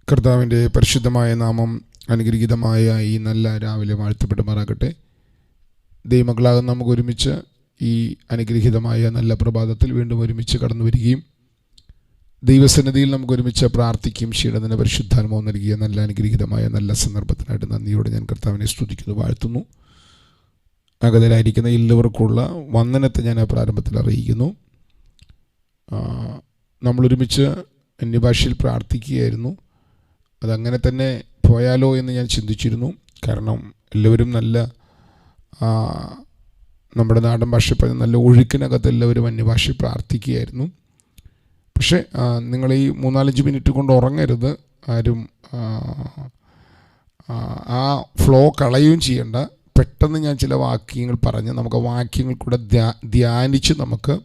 കർത്താവിൻ്റെ പരിശുദ്ധമായ നാമം അനുഗ്രഹീതമായ ഈ നല്ല രാവിലെ വാഴ്ത്തപ്പെടുമാറാകട്ടെ. ദൈവമക്കളാകുന്ന നമുക്ക് ഒരുമിച്ച് ഈ അനുഗ്രഹീതമായ നല്ല പ്രഭാതത്തിൽ വീണ്ടും ഒരുമിച്ച് കടന്നു വരികയും ദൈവസന്നിധിയിൽ നമുക്ക് ഒരുമിച്ച് പ്രാർത്ഥിക്കുകയും ചെയ്യണതിന് പരിശുദ്ധാത്മാവ് നൽകിയ നല്ല അനുഗ്രഹീതമായ നല്ല സന്ദർഭത്തിനായിട്ട് നന്ദിയോടെ ഞാൻ കർത്താവിനെ സ്തുതിക്കുന്നു, വാഴ്ത്തുന്നു. അകതയിലായിരിക്കുന്ന എല്ലാവർക്കുള്ള വന്ദനത്തെ ഞാൻ പ്രാരംഭത്തിൽ അറിയിക്കുന്നു. നമ്മളൊരുമിച്ച് അന്യഭാഷയിൽ പ്രാർത്ഥിക്കുകയായിരുന്നു. അതങ്ങനെ തന്നെ പോയാലോ എന്ന് ഞാൻ ചിന്തിച്ചിരുന്നു. കാരണം എല്ലാവരും നല്ല നമ്മുടെ നാടൻ ഭാഷ പറഞ്ഞ നല്ല ഒഴുക്കിനകത്ത് എല്ലാവരും അന്യഭാഷയിൽ പ്രാർത്ഥിക്കുകയായിരുന്നു. പക്ഷേ നിങ്ങൾ ഈ 3-4 മിനിറ്റ് കൊണ്ട് ഉറങ്ങരുത്. ആരും ആ ഫ്ലോ കളയുകയും ചെയ്യേണ്ട. പെട്ടെന്ന് ഞാൻ ചില വാക്യങ്ങൾ പറഞ്ഞ് നമുക്ക് വാക്യങ്ങൾ കൂടെ ധ്യാനിച്ച് നമുക്ക്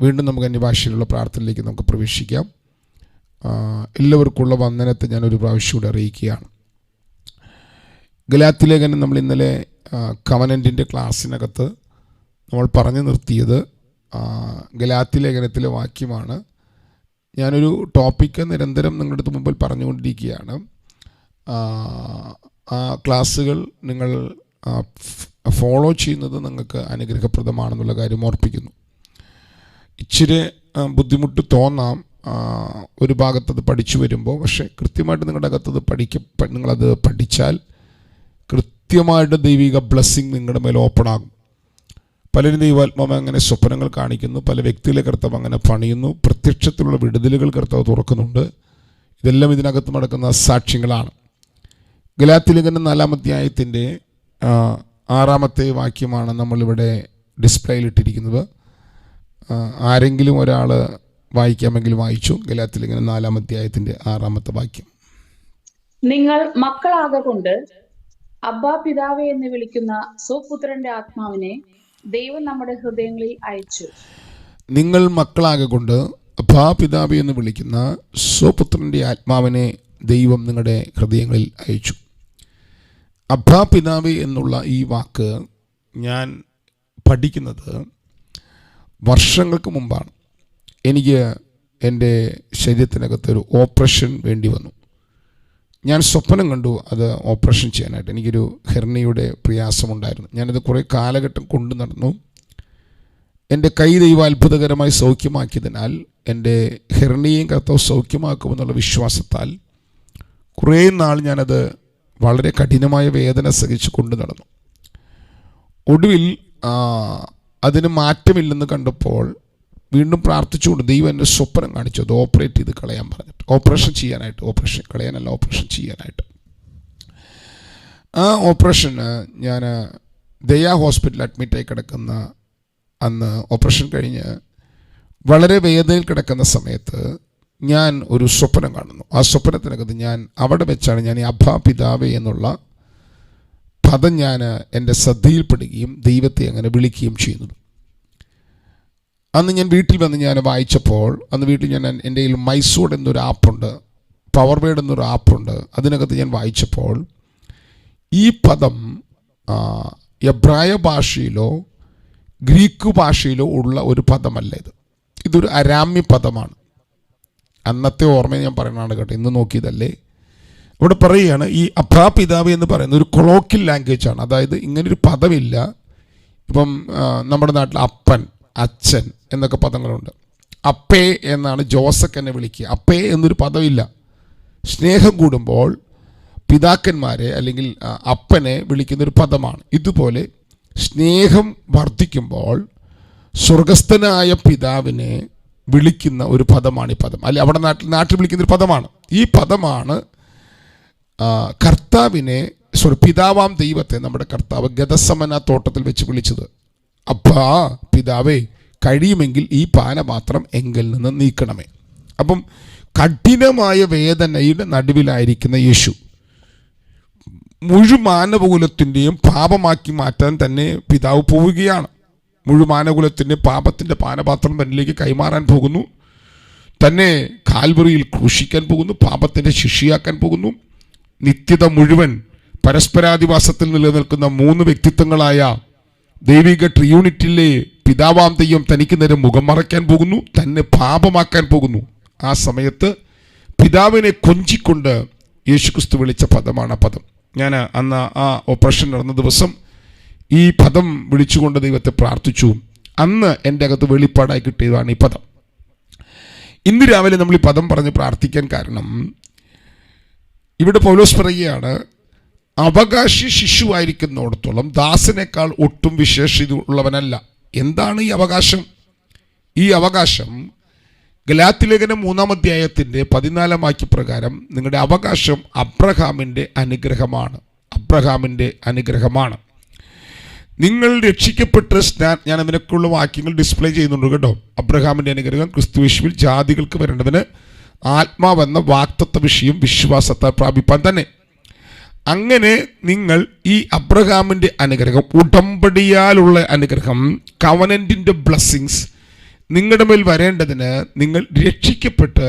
വീണ്ടും നമുക്ക് അന്യഭാഷയിലുള്ള പ്രാർത്ഥനയിലേക്ക് നമുക്ക് പ്രവേശിക്കാം. എല്ലാവർക്കുള്ള വന്ദനത്തെ ഞാനൊരു പ്രാവശ്യം കൂടെ അറിയിക്കുകയാണ്. ഗലാത്യലേഖനം നമ്മൾ ഇന്നലെ കവനൻറ്റിൻ്റെ ക്ലാസ്സിനകത്ത് നമ്മൾ പറഞ്ഞു നിർത്തിയത് ഗലാത്യലേഖനത്തിലെ വാക്യമാണ്. ഞാനൊരു ടോപ്പിക്ക് നിരന്തരം നിങ്ങളുടെ അടുത്ത് മുമ്പിൽ പറഞ്ഞുകൊണ്ടിരിക്കുകയാണ്. ആ ക്ലാസ്സുകൾ നിങ്ങൾ ഫോളോ ചെയ്യുന്നത് നിങ്ങൾക്ക് അനുഗ്രഹപ്രദമാണെന്നുള്ള കാര്യം ഓർപ്പിക്കുന്നു. ഇച്ചിരി ബുദ്ധിമുട്ട് തോന്നാം ഒരു ഭാഗത്തത് പഠിച്ചു വരുമ്പോൾ. പക്ഷേ കൃത്യമായിട്ട് നിങ്ങളുടെ അകത്തത് നിങ്ങളത് പഠിച്ചാൽ കൃത്യമായിട്ട് ദൈവിക ബ്ലെസ്സിങ് നിങ്ങളുടെ മേലെ ഓപ്പൺ ആകും. പലരും ദൈവാത്മാവ് അങ്ങനെ സ്വപ്നങ്ങൾ കാണിക്കുന്നു, പല വ്യക്തികളെ കർത്താവ് അങ്ങനെ പണിയുന്നു, പ്രത്യക്ഷത്തിലുള്ള വിടുതലുകൾ കർത്താവ് തുറക്കുന്നുണ്ട്. ഇതെല്ലാം ഇതിനകത്ത് നടക്കുന്ന സാക്ഷ്യങ്ങളാണ്. ഗലാത്യലേഖനം 4-ാം അധ്യായത്തിൻ്റെ 6-ാമത്തെ വാക്യമാണ് നമ്മളിവിടെ ഡിസ്പ്ലേയിലിട്ടിരിക്കുന്നത്. ആരെങ്കിലും ഒരാൾ വായിക്കാമെങ്കിൽ വായിച്ചു. ഗലാത്യലേഖനം 4-ാം അധ്യായത്തിൻ്റെ 6-ാമത്തെ വാക്യം. നിങ്ങൾ മക്കളാകൊണ്ട് അബ്ബാ പിതാവേ എന്ന് വിളിക്കുന്ന സ്വപുത്രന്റെ ആത്മാവിനെ ദൈവം നമ്മുടെ ഹൃദയങ്ങളിൽ അയച്ചു. നിങ്ങൾ മക്കളാകൊണ്ട് അബ്ബാ പിതാവേ എന്ന് വിളിക്കുന്ന സ്വപുത്രന്റെ ആത്മാവിനെ ദൈവം നിങ്ങളുടെ ഹൃദയങ്ങളിൽ അയച്ചു. അബ്ബാ പിതാവേ എന്നുള്ള ഈ വാക്ക് ഞാൻ പഠിക്കുന്നത് വർഷങ്ങൾക്ക് മുമ്പാണ്. എനിക്ക് എൻ്റെ ശരീരത്തിനകത്തൊരു ഓപ്പറേഷൻ വേണ്ടി വന്നു. ഞാൻ സ്വപ്നം കണ്ടു അത് ഓപ്പറേഷൻ ചെയ്യാനായിട്ട്. എനിക്കൊരു ഹെർണിയുടെ പ്രയാസമുണ്ടായിരുന്നു. ഞാനത് കുറേ കാലഘട്ടം കൊണ്ടു നടന്നു. എൻ്റെ കൈ ദൈവം അത്ഭുതകരമായി സൗഖ്യമാക്കിയതിനാൽ എൻ്റെ ഹെർണിയെയും കർത്താവ് സൗഖ്യമാക്കുമെന്നുള്ള വിശ്വാസത്താൽ കുറേ നാൾ ഞാനത് വളരെ കഠിനമായ വേദന സഹിച്ച് കൊണ്ടു നടന്നു. ഒടുവിൽ അതിന് മാറ്റമില്ലെന്ന് കണ്ടപ്പോൾ വീണ്ടും പ്രാർത്ഥിച്ചുകൊണ്ട് ദൈവം എൻ്റെ സ്വപ്നം കാണിച്ചു അത് ഓപ്പറേറ്റ് ചെയ്ത് കളയാൻ പറഞ്ഞിട്ട്, ഓപ്പറേഷൻ ചെയ്യാനായിട്ട്. ആ ഓപ്പറേഷന് ഞാൻ ദയാ ഹോസ്പിറ്റലിൽ അഡ്മിറ്റായി കിടക്കുന്ന അന്ന് ഓപ്പറേഷൻ കഴിഞ്ഞ് വളരെ വേദനയിൽ കിടക്കുന്ന സമയത്ത് ഞാൻ ഒരു സ്വപ്നം കാണുന്നു. ആ സ്വപ്നത്തിനകത്ത് ഞാൻ അവിടെ വെച്ചാണ് ഞാൻ ഈ അബ്ബാ പിതാവേ എന്നുള്ള പദം ഞാൻ എൻ്റെ ശ്രദ്ധയിൽപ്പെടുകയും ദൈവത്തെ അങ്ങനെ വിളിക്കുകയും ചെയ്യുന്നു. അന്ന് ഞാൻ വീട്ടിൽ വന്ന് ഞാൻ വായിച്ചപ്പോൾ, അന്ന് വീട്ടിൽ ഞാൻ എൻ്റെ കയ്യിൽ മൈസൂഡ് എന്നൊരു ആപ്പുണ്ട്, പവർ വേഡ് എന്നൊരു ആപ്പുണ്ട്. അതിനകത്ത് ഞാൻ വായിച്ചപ്പോൾ ഈ പദം എബ്രായ ഭാഷയിലോ ഗ്രീക്ക് ഭാഷയിലോ ഉള്ള ഒരു പദമല്ല. ഇതൊരു അരാമ്യ പദമാണ്. അന്നത്തെ ഓർമ്മ ഞാൻ പറയുന്നതാണ് കേട്ടോ, ഇന്ന് നോക്കിയതല്ലേ. ഇവിടെ പറയുകയാണ് ഈ അബ്ബാ പിതാവ് എന്ന് പറയുന്നത് ഒരു കൊളോക്കിയൽ ലാംഗ്വേജ് ആണ്. അതായത് ഇങ്ങനൊരു പദമില്ല. ഇപ്പം നമ്മുടെ നാട്ടിൽ അപ്പൻ, അച്ഛൻ എന്നൊക്കെ പദങ്ങളുണ്ട്. അപ്പേ എന്നാണ് ജോസഫ് എന്നെ വിളിക്കുക. അപ്പേ എന്നൊരു പദമില്ല. സ്നേഹം കൂടുമ്പോൾ പിതാക്കന്മാരെ അല്ലെങ്കിൽ അപ്പനെ വിളിക്കുന്നൊരു പദമാണ്. ഇതുപോലെ സ്നേഹം വർദ്ധിക്കുമ്പോൾ സ്വർഗസ്ഥനായ പിതാവിനെ വിളിക്കുന്ന ഒരു പദമാണ് ഈ പദം. അല്ലെ, അവിടെ നാട്ടിൽ വിളിക്കുന്നൊരു പദമാണ്. ഈ പദമാണ് കർത്താവിനെ, പിതാവാം ദൈവത്തെ നമ്മുടെ കർത്താവ് ഗദസമന തോട്ടത്തിൽ വെച്ച് വിളിച്ചത്. അബ്ബാ പിതാവേ, കഴിയുമെങ്കിൽ ഈ പാനപാത്രം എങ്കിൽ നിന്ന് നീക്കണമേ. അപ്പം കഠിനമായ വേദനയുടെ നടുവിലായിരിക്കുന്ന യേശു മുഴുമാനവകുലത്തിൻ്റെയും പാപമാക്കി മാറ്റാൻ തന്നെ പിതാവ് പോവുകയാണ്. മുഴുമാനകുലത്തിൻ്റെ പാപത്തിൻ്റെ പാനപാത്രം തന്നിലേക്ക് കൈമാറാൻ പോകുന്നു. തന്നെ കാൽവറിയിൽ ക്രൂശിക്കാൻ പോകുന്നു. പാപത്തിൻ്റെ ശിക്ഷയാക്കാൻ പോകുന്നു. നിത്യത മുഴുവൻ പരസ്പരാധിവാസത്തിൽ നിലനിൽക്കുന്ന 3 വ്യക്തിത്വങ്ങളായ ദൈവിക ട്രിയൂണിറ്റിലെ പിതാവാം ദൈവം തനിക്ക് നേരെ മുഖം മറയ്ക്കാൻ പോകുന്നു, തന്നെ പാപമാക്കാൻ പോകുന്നു. ആ സമയത്ത് പിതാവിനെ കൊഞ്ചിക്കൊണ്ട് യേശുക്രിസ്തു വിളിച്ച പദമാണ് ആ പദം. ഞാൻ അന്ന് ആ ഓപ്പറേഷൻ നടന്ന ദിവസം ഈ പദം വിളിച്ചുകൊണ്ട് ദൈവത്തെ പ്രാർത്ഥിച്ചു. അന്ന് എൻ്റെ അകത്ത് വെളിപ്പാടായി കിട്ടിയതാണ് ഈ പദം. ഇന്ന് രാവിലെ നമ്മൾ ഈ പദം പറഞ്ഞ് പ്രാർത്ഥിക്കാൻ കാരണം, ഇവിടെ പൗലോസ് പറയുകയാണ്, അവകാശി ശിശുവായിരിക്കുന്നിടത്തോളം ദാസനേക്കാൾ ഒട്ടും വിശേഷിത ഉള്ളവനല്ല. എന്താണ് ഈ അവകാശം? ഈ അവകാശം ഗലാത്യലേഖനം 3-ാം അധ്യായത്തിൻ്റെ 14-ാം വാക്യപ്രകാരം നിങ്ങളുടെ അവകാശം അബ്രഹാമിൻ്റെ അനുഗ്രഹമാണ്. അബ്രഹാമിൻ്റെ അനുഗ്രഹമാണ്. നിങ്ങൾ രക്ഷിക്കപ്പെട്ട് ഞാൻ അതിനൊക്കെയുള്ള വാക്യങ്ങൾ ഡിസ്പ്ലേ ചെയ്യുന്നുണ്ട് കേട്ടോ. അബ്രഹാമിൻ്റെ അനുഗ്രഹം ക്രിസ്തുയേശുവിൽ ജാതികൾക്ക് വരേണ്ടതിന് ആത്മാവെന്ന വാഗ്ദത്ത വിഷയം വിശ്വാസത്താൽ പ്രാപിപ്പാൻ തന്നെ. അങ്ങനെ നിങ്ങൾ ഈ അബ്രഹാമിൻ്റെ അനുഗ്രഹം, ഉടമ്പടിയാലുള്ള അനുഗ്രഹം, കവനന്റിൻ്റെ ബ്ലെസ്സിങ്സ് നിങ്ങളുടെ മേൽ വരേണ്ടതിന് നിങ്ങൾ രക്ഷിക്കപ്പെട്ട്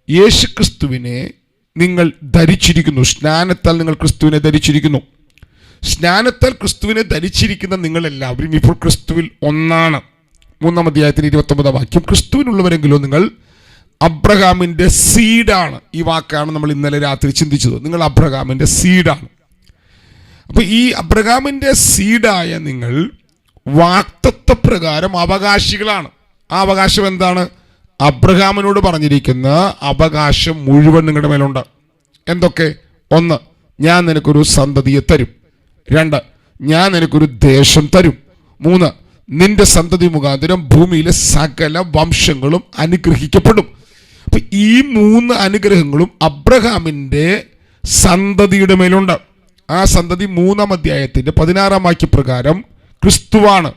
യേശുക്രിസ്തുവിനെ നിങ്ങൾ ധരിച്ചിരിക്കുന്നു. സ്നാനത്താൽ നിങ്ങൾ ക്രിസ്തുവിനെ ധരിച്ചിരിക്കുന്നു. സ്നാനത്താൽ ക്രിസ്തുവിനെ ധരിച്ചിരിക്കുന്ന നിങ്ങളെല്ലാവരും ഇപ്പോൾ ക്രിസ്തുവിൽ ഒന്നാണ്. 3-ാം അധ്യായത്തിന് 29-ാം വാക്യം, ക്രിസ്തുവിനുള്ളവരെങ്കിലോ നിങ്ങൾ അബ്രഹാമിൻ്റെ സീഡാണ്. ഈ വാക്കാണ് നമ്മൾ ഇന്നലെ രാത്രി ചിന്തിച്ചത്. നിങ്ങൾ അബ്രഹാമിൻ്റെ സീഡാണ്. അപ്പോൾ ഈ അബ്രഹാമിൻ്റെ സീഡായ നിങ്ങൾ വാഗ്ദത്ത പ്രകാരം അവകാശികളാണ്. ആ അവകാശം എന്താണ്? അബ്രഹാമിനോട് പറഞ്ഞിരിക്കുന്ന അവകാശം മുഴുവൻ നിങ്ങളുടെ മേലുണ്ട്. എന്തൊക്കെ? 1, ഞാൻ നിനക്കൊരു സന്തതിയെ തരും. 2, ഞാൻ നിനക്കൊരു ദേശം തരും. 3, നിന്റെ സന്തതി മുഖാന്തരം ഭൂമിയിലെ സകല വംശങ്ങളും അനുഗ്രഹിക്കപ്പെടും. അപ്പൊ ഈ 3 അനുഗ്രഹങ്ങളും അബ്രഹാമിൻ്റെ സന്തതിയുടെ മേലുണ്ട്. ആ സന്തതി 3-ാം അധ്യായത്തിന്റെ 16-ാം വാക്യപ്രകാരം ക്രിസ്തുവാണ്.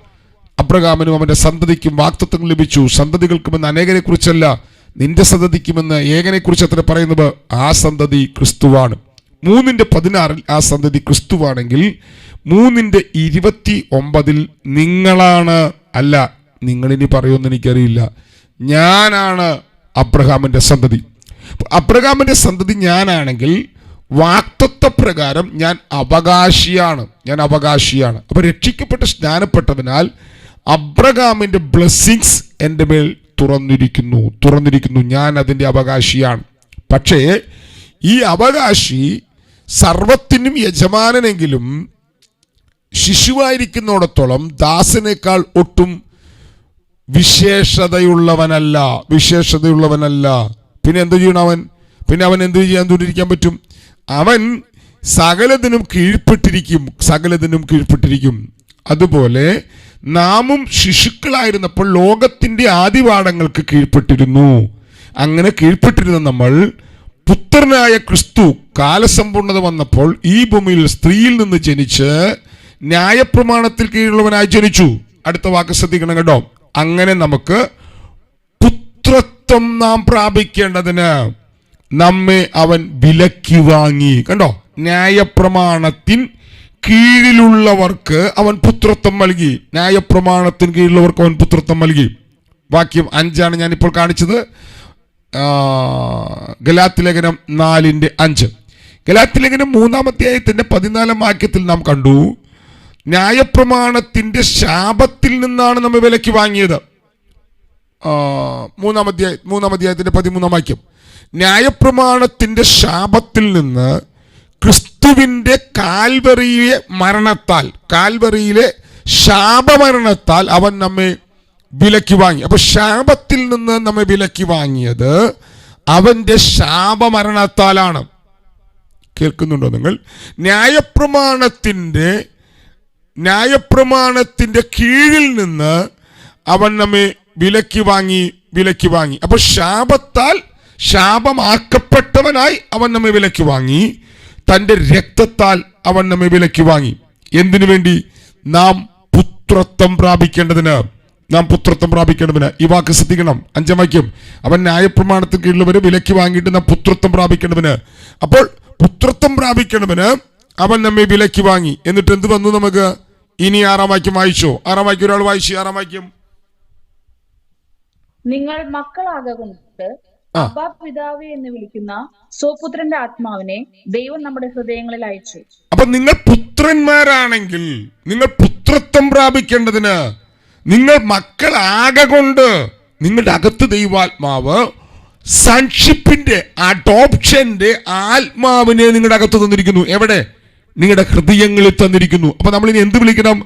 അബ്രഹാമിനും അവന്റെ സന്തതിക്കും വാഗ്ദത്തങ്ങൾ ലഭിച്ചു. സന്തതികൾക്കുമെന്ന് അനേകരെ കുറിച്ചല്ല, നിന്റെ സന്തതിക്കുമെന്ന് ഏകനെ കുറിച്ച് അത്ര പറയുന്നത്. ആ സന്തതി ക്രിസ്തുവാണ്. 3:16 ആ സന്തതി ക്രിസ്തുവാണെങ്കിൽ 3:29 നിങ്ങളാണ്. അല്ല, നിങ്ങളിനി പറയുമെന്ന് എനിക്കറിയില്ല. ഞാനാണ് അബ്രഹാമിന്റെ സന്തതി. അബ്രഹാമിന്റെ സന്തതി ഞാനാണെങ്കിൽ വാഗ്ദത്ത പ്രകാരം ഞാൻ അവകാശിയാണ്. അപ്പൊ രക്ഷിക്കപ്പെട്ട് സ്നാനപ്പെട്ടതിനാൽ അബ്രഹാമിന്റെ ബ്ലെസ്സിങ്സ് എൻ്റെ മേൽ തുറന്നിരിക്കുന്നു. ഞാൻ അതിൻ്റെ അവകാശിയാണ്. പക്ഷേ ഈ അവകാശി സർവത്തിനും യജമാനനെങ്കിലും ശിശുവായിരിക്കുന്നിടത്തോളം ദാസനേക്കാൾ ഒട്ടും വിശേഷതയുള്ളവനല്ല. പിന്നെ എന്ത് ചെയ്യണം അവൻ? അവൻ എന്ത് ചെയ്യാൻ പറ്റും? അവൻ സകലതിനും കീഴ്പ്പെട്ടിരിക്കും. അതുപോലെ നാമും ശിശുക്കളായിരുന്നപ്പോൾ ലോകത്തിന്റെ ആദിവാടങ്ങൾക്ക് കീഴ്പ്പെട്ടിരുന്നു. അങ്ങനെ കീഴ്പ്പെട്ടിരുന്ന നമ്മൾ പുത്രനായ ക്രിസ്തു കാലസമ്പൂർണത വന്നപ്പോൾ ഈ ഭൂമിയിൽ സ്ത്രീയിൽ നിന്ന് ജനിച്ച് ന്യായപ്രമാണത്തിൽ കീഴുള്ളവനായി ജനിച്ചു. അടുത്ത വാക്ക് ശ്രദ്ധിക്കണം കേട്ടോ. അങ്ങനെ നമുക്ക് പുത്രത്വം നാം പ്രാപിക്കേണ്ടതിന് നമ്മെ അവൻ വിലക്കി വാങ്ങി. കണ്ടോ, ന്യായപ്രമാണത്തിൻ കീഴിലുള്ളവർക്ക് അവൻ പുത്രത്വം നൽകി. ന്യായപ്രമാണത്തിന് കീഴിലുള്ളവർക്ക് അവൻ പുത്രത്വം നൽകി. വാക്യം 5 ഞാനിപ്പോൾ കാണിച്ചത്. ഗലാത്യലേഖനം 4:5. ഗലാത്യലേഖനം 3-ാം അധ്യായത്തിന്റെ 14-ാം വാക്യത്തിൽ നാം കണ്ടു, ന്യായപ്രമാണത്തിന്റെ ശാപത്തിൽ നിന്നാണ് നമ്മെ വിലക്കി വാങ്ങിയത്. 3-ാം അധ്യായത്തിന്റെ 13-ാം വാക്യം, ന്യായപ്രമാണത്തിന്റെ ശാപത്തിൽ നിന്ന് ക്രിസ്തുവിന്റെ കാൽവറിയിലെ ശാപമരണത്താൽ അവൻ നമ്മെ വിലക്കി വാങ്ങി. അപ്പൊ ശാപത്തിൽ നിന്ന് നമ്മെ വിലക്കി വാങ്ങിയത് അവന്റെ ശാപമരണത്താലാണ്. കേൾക്കുന്നുണ്ടോ നിങ്ങൾ? ന്യായപ്രമാണത്തിന്റെ കീഴിൽ നിന്ന് അവൻ നമ്മെ വിലക്കി വാങ്ങി. അപ്പൊ ശാപത്താൽ ശാപമാക്കപ്പെട്ടവനായി അവൻ നമ്മെ വിലക്കി വാങ്ങി. തൻ്റെ രക്തത്താൽ അവൻ നമ്മെ വിലക്കി വാങ്ങി. എന്തിനു വേണ്ടി? നാം പുത്രത്വം പ്രാപിക്കേണ്ടതിന്. ഈ വാക്ക് ശ്രദ്ധിക്കണം. 5-ാം വാക്യം, അവൻ ന്യായപ്രമാണത്തിന് കീഴിലുള്ളവരെ വിലക്കി വാങ്ങിയിട്ട് നാം പുത്രത്വം പ്രാപിക്കേണ്ടതിന്. അപ്പോൾ പുത്രത്വം പ്രാപിക്കേണ്ടതിന് അവൻ നമ്മെ വിലക്കി വാങ്ങി. എന്നിട്ട് എന്ത് വന്നു നമുക്ക്? ഇനി 6-ാം വാക്യം വായിച്ചോ. 6-ാം വാക്യം ഒരാൾ വായിച്ചു. 6-ാം വാക്യം, നിങ്ങൾ മക്കളാകൊണ്ട് അബ്ബാ പിതാവേ എന്ന് വിളിക്കുന്ന സ്വപുത്രന്റെ ആത്മാവിനെ ദൈവം നമ്മുടെ ഹൃദയങ്ങളിൽ അയച്ചു. അപ്പൊ നിങ്ങൾ പുത്രന്മാരാണെങ്കിൽ നിങ്ങൾ പുത്രത്വം പ്രാപിക്കേണ്ടതിന് നിങ്ങൾ മക്കളാകൊണ്ട് നിങ്ങളുടെ അകത്ത് ദൈവാത്മാവ് സൺഷിപ്പിന്റെ, അഡോപ്ഷന്റെ ആത്മാവിനെ നിങ്ങളുടെ അകത്ത് തന്നിരിക്കുന്നു. എവിടെ? നിങ്ങളുടെ ഹൃദയങ്ങളിൽ തന്നിരിക്കുന്നു. അപ്പൊ നമ്മൾ ഇനി എന്ത് വിളിക്കണം?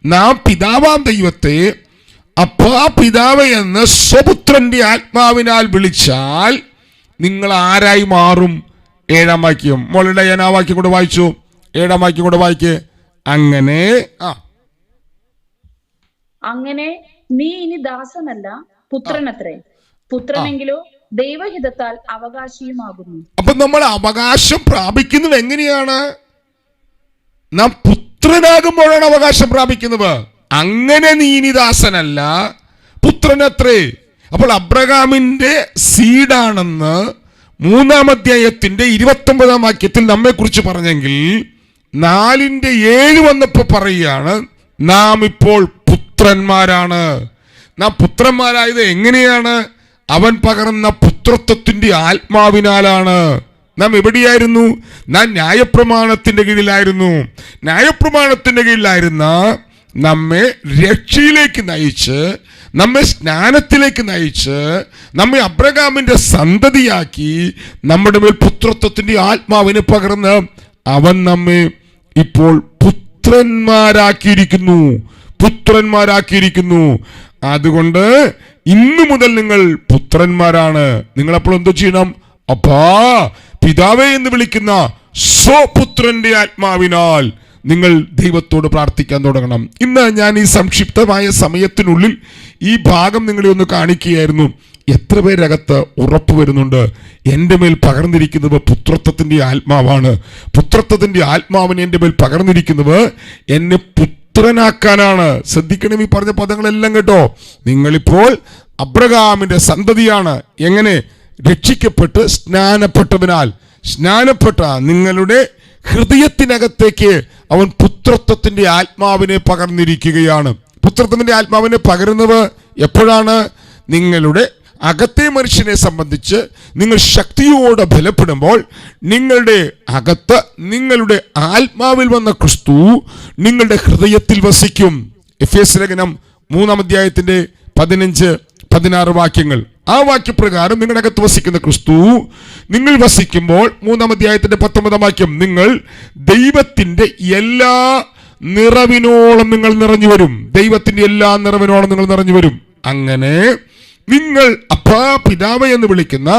നാം പിതാവാം ദൈവത്തെ അപ്പാ പിതാവ് എന്ന് സ്വപുത്രന്റെ ആത്മാവിനാൽ വിളിച്ചാൽ നിങ്ങൾ ആരായി മാറും? 7-ാം വാക്യം മോളുടെ ഞാൻ ആ വാക്യം കൂടെ വായിച്ചു. 7-ാം വാക്യം കൂടെ വായിക്ക്. അങ്ങനെ അങ്ങനെ നീ ഇനി ദാസനല്ല പുത്രനത്രേ, പുത്രനെങ്കിലോ ദൈവഹിതത്താൽ അവകാശിയുമാകുന്നു. അപ്പൊ നമ്മൾ അവകാശം പ്രാപിക്കുന്നത് എങ്ങനെയാണ്? നാം പുത്രനാകുമ്പോഴാണ് അവകാശം പ്രാപിക്കുന്നത്. അങ്ങനെ നീ ഇനി ദാസനല്ല പുത്രനത്രേ. അപ്പോൾ അബ്രഹാമിന്റെ സീഡാണെന്ന് 3-ാം അധ്യായത്തിന്റെ 29-ാം വാക്യത്തിൽ നമ്മെ കുറിച്ച് പറഞ്ഞെങ്കിൽ 4:7 വന്നപ്പോ പറയുകയാണ് നാം ഇപ്പോൾ പുത്രന്മാരാണ്. നാം പുത്രന്മാരായത് എങ്ങനെയാണ്? അവൻ പകർന്ന പുത്രത്വത്തിന്റെ ആത്മാവിനാലാണ്. നാം എവിടെയായിരുന്നു? നാം ന്യായപ്രമാണത്തിന്റെ കീഴിലായിരുന്നു. ന്യായപ്രമാണത്തിന്റെ കീഴിലായിരുന്ന നമ്മെ രക്ഷയിലേക്ക് നയിച്ച്, നമ്മെ സ്നാനത്തിലേക്ക് നയിച്ച്, നമ്മെ അബ്രഹാമിന്റെ സന്തതിയാക്കി നമ്മുടെ മേൽ പുത്രത്വത്തിന്റെ ആത്മാവിനെ പകർന്ന് അവൻ നമ്മെ ഇപ്പോൾ പുത്രന്മാരാക്കിയിരിക്കുന്നു. പുത്രന്മാരാക്കിയിരിക്കുന്നു. അതുകൊണ്ട് ഇന്നു മുതൽ നിങ്ങൾ പുത്രന്മാരാണ്. നിങ്ങൾ അപ്പോൾ എന്തോ ചെയ്യണം? അപ്പാ പിതാവേ എന്ന് വിളിക്കുന്ന സ്വപുത്രന്റെ ആത്മാവിനാൽ നിങ്ങൾ ദൈവത്തോട് പ്രാർത്ഥിക്കാൻ തുടങ്ങണം. ഇന്ന് ഞാൻ ഈ സംക്ഷിപ്തമായ സമയത്തിനുള്ളിൽ ഈ ഭാഗം നിങ്ങളെ ഒന്ന് കാണിക്കുകയായിരുന്നു. എത്ര പേരകത്ത് ഉറപ്പ് വരുന്നുണ്ട്? എൻ്റെ മേൽ പകർന്നിരിക്കുന്നത് പുത്രത്വത്തിന്റെ ആത്മാവാണ്. പുത്രത്വത്തിന്റെ ആത്മാവിനെ എൻ്റെ മേൽ പകർന്നിരിക്കുന്നത് എന്നെ പുത്രനാക്കാനാണ്. ശ്രദ്ധിക്കണം ഈ പറഞ്ഞ പദങ്ങളെല്ലാം കേട്ടോ. നിങ്ങളിപ്പോൾ അബ്രഹാമിന്റെ സന്തതിയാണ്. എങ്ങനെ? രക്ഷിക്കപ്പെട്ട് സ്നാനപ്പെട്ടതിനാൽ. സ്നാനപ്പെട്ട നിങ്ങളുടെ ഹൃദയത്തിനകത്തേക്ക് അവൻ പുത്രത്വത്തിന്റെ ആത്മാവിനെ പകർന്നിരിക്കുകയാണ്. പുത്രത്വത്തിന്റെ ആത്മാവിനെ പകരുന്നത് എപ്പോഴാണ്? നിങ്ങളുടെ അകത്തെ മനുഷ്യനെ സംബന്ധിച്ച് നിങ്ങൾ ശക്തിയോടെ ബലപ്പെടുമ്പോൾ നിങ്ങളുടെ അകത്ത് നിങ്ങളുടെ ആത്മാവിൽ വന്ന ക്രിസ്തു നിങ്ങളുടെ ഹൃദയത്തിൽ വസിക്കും. എഫേസ്യ ലേഖനം 3-ാം അധ്യായത്തിന്റെ 15-16 വാക്യങ്ങൾ. ആ വാക്യപ്രകാരം നിങ്ങളുടെ അകത്ത് വസിക്കുന്ന ക്രിസ്തു നിങ്ങൾ വസിക്കുമ്പോൾ 3-ാം അധ്യായത്തിന്റെ 19-ാം വാക്യം, നിങ്ങൾ ദൈവത്തിന്റെ എല്ലാ നിറവിനോളം നിങ്ങൾ നിറഞ്ഞു വരും. ദൈവത്തിന്റെ എല്ലാ നിറവിനോളം നിങ്ങൾ നിറഞ്ഞു വരും. അങ്ങനെ നിങ്ങൾ അപ്പാ പിതാവ് എന്ന് വിളിക്കുന്ന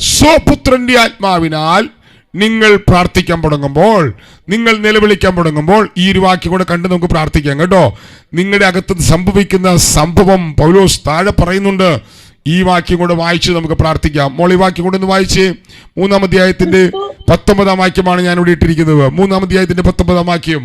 സ്വപുത്രന്റെ ആത്മാവിനാൽ നിങ്ങൾ പ്രാർത്ഥിക്കാൻ തുടങ്ങുമ്പോൾ, നിങ്ങൾ നിലവിളിക്കാൻ തുടങ്ങുമ്പോൾ, ഈ ഒരു വാക്യം കൂടെ കണ്ട് നമുക്ക് പ്രാർത്ഥിക്കാം കേട്ടോ. നിങ്ങളുടെ അകത്ത് സംഭവിക്കുന്ന സംഭവം പൗലോസ് താഴെ പറയുന്നുണ്ട്. ഈ വാക്യം കൂടെ വായിച്ച് നമുക്ക് പ്രാർത്ഥിക്കാം. മോൾ ഈ വാക്യം കൂടെ ഒന്ന് വായിച്ച്. 3-ാം അധ്യായത്തിന്റെ 19-ാം വാക്യമാണ് ഞാൻ ഇവിടെ ഇട്ടിരിക്കുന്നത്. 3-ാം അധ്യായത്തിന്റെ 19-ാം വാക്യം.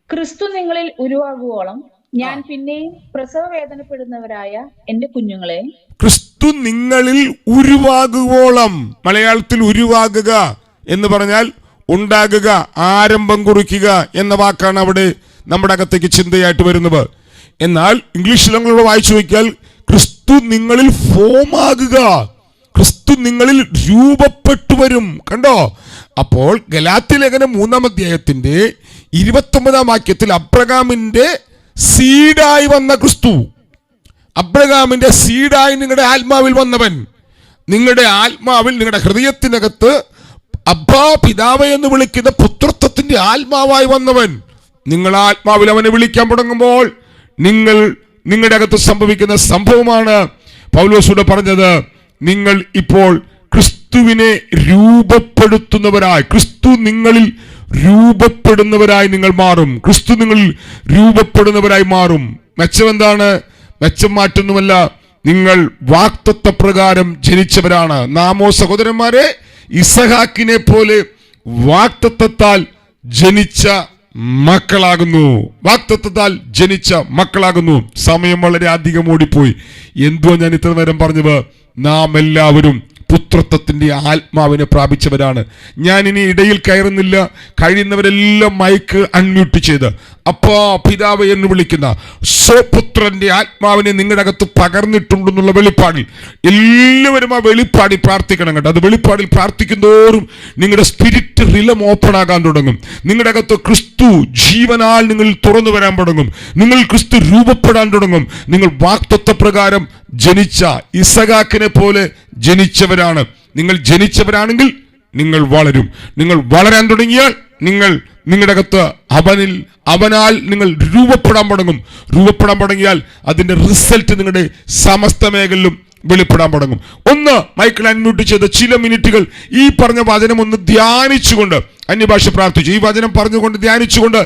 ക്രിസ്തു നിങ്ങളിൽ ഉരുവാകുവോളം ഞാൻ പിന്നെയും പ്രസവ വേദനപ്പെടുന്നവരായ എന്റെ കുഞ്ഞുങ്ങളെ. ക്രിസ്തു നിങ്ങളിൽ ഉരുവാകുവോളം. മലയാളത്തിൽ ഉരുവാകുക എന്ന് പറഞ്ഞാൽ ഉണ്ടാകുക, ആരംഭം കുറിക്കുക എന്ന വാക്കാണ് അവിടെ നമ്മുടെ അകത്തേക്ക് ചിന്തയായിട്ട് വരുന്നത്. എന്നാൽ ഇംഗ്ലീഷിൽ നമ്മളോട് വായിച്ചു നോക്കിയാൽ ക്രിസ്തു നിങ്ങളിൽ ഫോം ആകുക, ക്രിസ്തു നിങ്ങളിൽ രൂപപ്പെട്ടു വരും. കണ്ടോ? അപ്പോൾ ഗലാത്യ ലേഖനം 3-ാം അധ്യായത്തിന്റെ 29-ാം വാക്യത്തിൽ അബ്രഹാമിന്റെ സീഡായി വന്ന ക്രിസ്തു, അബ്രഹാമിന്റെ സീഡായി നിങ്ങളുടെ ആത്മാവിൽ വന്നവൻ, നിങ്ങളുടെ ആത്മാവിൽ നിങ്ങളുടെ ഹൃദയത്തിനകത്ത് അബ്ബാ പിതാവ് എന്ന് വിളിക്കുന്ന പുത്രത്വത്തിന്റെ ആത്മാവായി വന്നവൻ, നിങ്ങൾ ആത്മാവിൽ അവനെ വിളിക്കാൻ തുടങ്ങുമ്പോൾ നിങ്ങളുടെ അകത്ത് സംഭവിക്കുന്ന സംഭവമാണ് പൗലോസൂടെ പറഞ്ഞത്. നിങ്ങൾ ഇപ്പോൾ ക്രിസ്തുവിനെ രൂപപ്പെടുത്തുന്നവരായി, ക്രിസ്തു നിങ്ങളിൽ രൂപപ്പെടുന്നവരായി നിങ്ങൾ മാറും. ക്രിസ്തു നിങ്ങളിൽ രൂപപ്പെടുന്നവരായി മാറും. മെച്ചം എന്താണ്? മെച്ചം മാറ്റൊന്നുമല്ല, നിങ്ങൾ വാഗ്ദത്ത പ്രകാരം ജനിച്ചവരാണ്. നാമോ സഹോദരന്മാരെ ഇസഹാക്കിനെ പോലെ വാഗ്ദത്തത്താൽ ജനിച്ച മക്കളാകുന്നു. വാഗ്ദത്തത്താൽ ജനിച്ച മക്കളാകുന്നു. സമയം വളരെ അധികം ഓടിപ്പോയി. എന്തോ ഞാൻ ഇത്ര നേരം പറഞ്ഞത്, നാം എല്ലാവരും പുത്രത്വത്തിന്റെ ആത്മാവിനെ പ്രാപിച്ചവരാണ്. ഞാൻ ഇനി ഇടയിൽ കയറുന്നില്ല. കഴിയുന്നവരെല്ലാം മൈക്ക് അൺമ്യൂട്ട് ചെയ്ത് അപ്പാ പിതാവ് എന്ന് വിളിക്കുന്ന സ്വപുത്രന്റെ ആത്മാവിനെ നിങ്ങളുടെ അകത്ത് പകർന്നിട്ടുണ്ടെന്നുള്ള വെളിപ്പാടിൽ എല്ലാവരും ആ വെളിപ്പാടിൽ പ്രാർത്ഥിക്കണം കേട്ടോ. അത് വെളിപ്പാടിൽ പ്രാർത്ഥിക്കുന്നതോറും നിങ്ങളുടെ സ്പിരിറ്റ് റിലം ഓപ്പൺ ആകാൻ തുടങ്ങും. നിങ്ങളുടെ അകത്ത് ക്രിസ്തു ജീവനാൽ നിങ്ങളിൽ തുറന്നു വരാൻ തുടങ്ങും. നിങ്ങൾ ക്രിസ്തു രൂപപ്പെടാൻ തുടങ്ങും. നിങ്ങൾ വാഗ്ദത്ത പ്രകാരം ജനിച്ച ഇസഹാക്കിനെ പോലെ ജനിച്ചവരാണ്. നിങ്ങൾ ജനിച്ചവരാണെങ്കിൽ നിങ്ങൾ വളരും. നിങ്ങൾ വളരാൻ തുടങ്ങിയാൽ നിങ്ങളുടെ അകത്ത് അവനാൽ നിങ്ങൾ രൂപപ്പെടാൻ തുടങ്ങിയാൽ അതിന്റെ റിസൾട്ട് നിങ്ങളുടെ സമസ്ത മേഖലയിലും വെളിപ്പെടാൻ തുടങ്ങും. ഒന്ന് മൈക്കിൾ അൺമ്യൂട്ട് ചെയ്ത ചില മിനിറ്റുകൾ ഈ പറഞ്ഞ വചനം ഒന്ന് ധ്യാനിച്ചുകൊണ്ട് അന്യഭാഷ പ്രാർത്ഥിച്ചു. ഈ വചനം പറഞ്ഞുകൊണ്ട് ധ്യാനിച്ചുകൊണ്ട്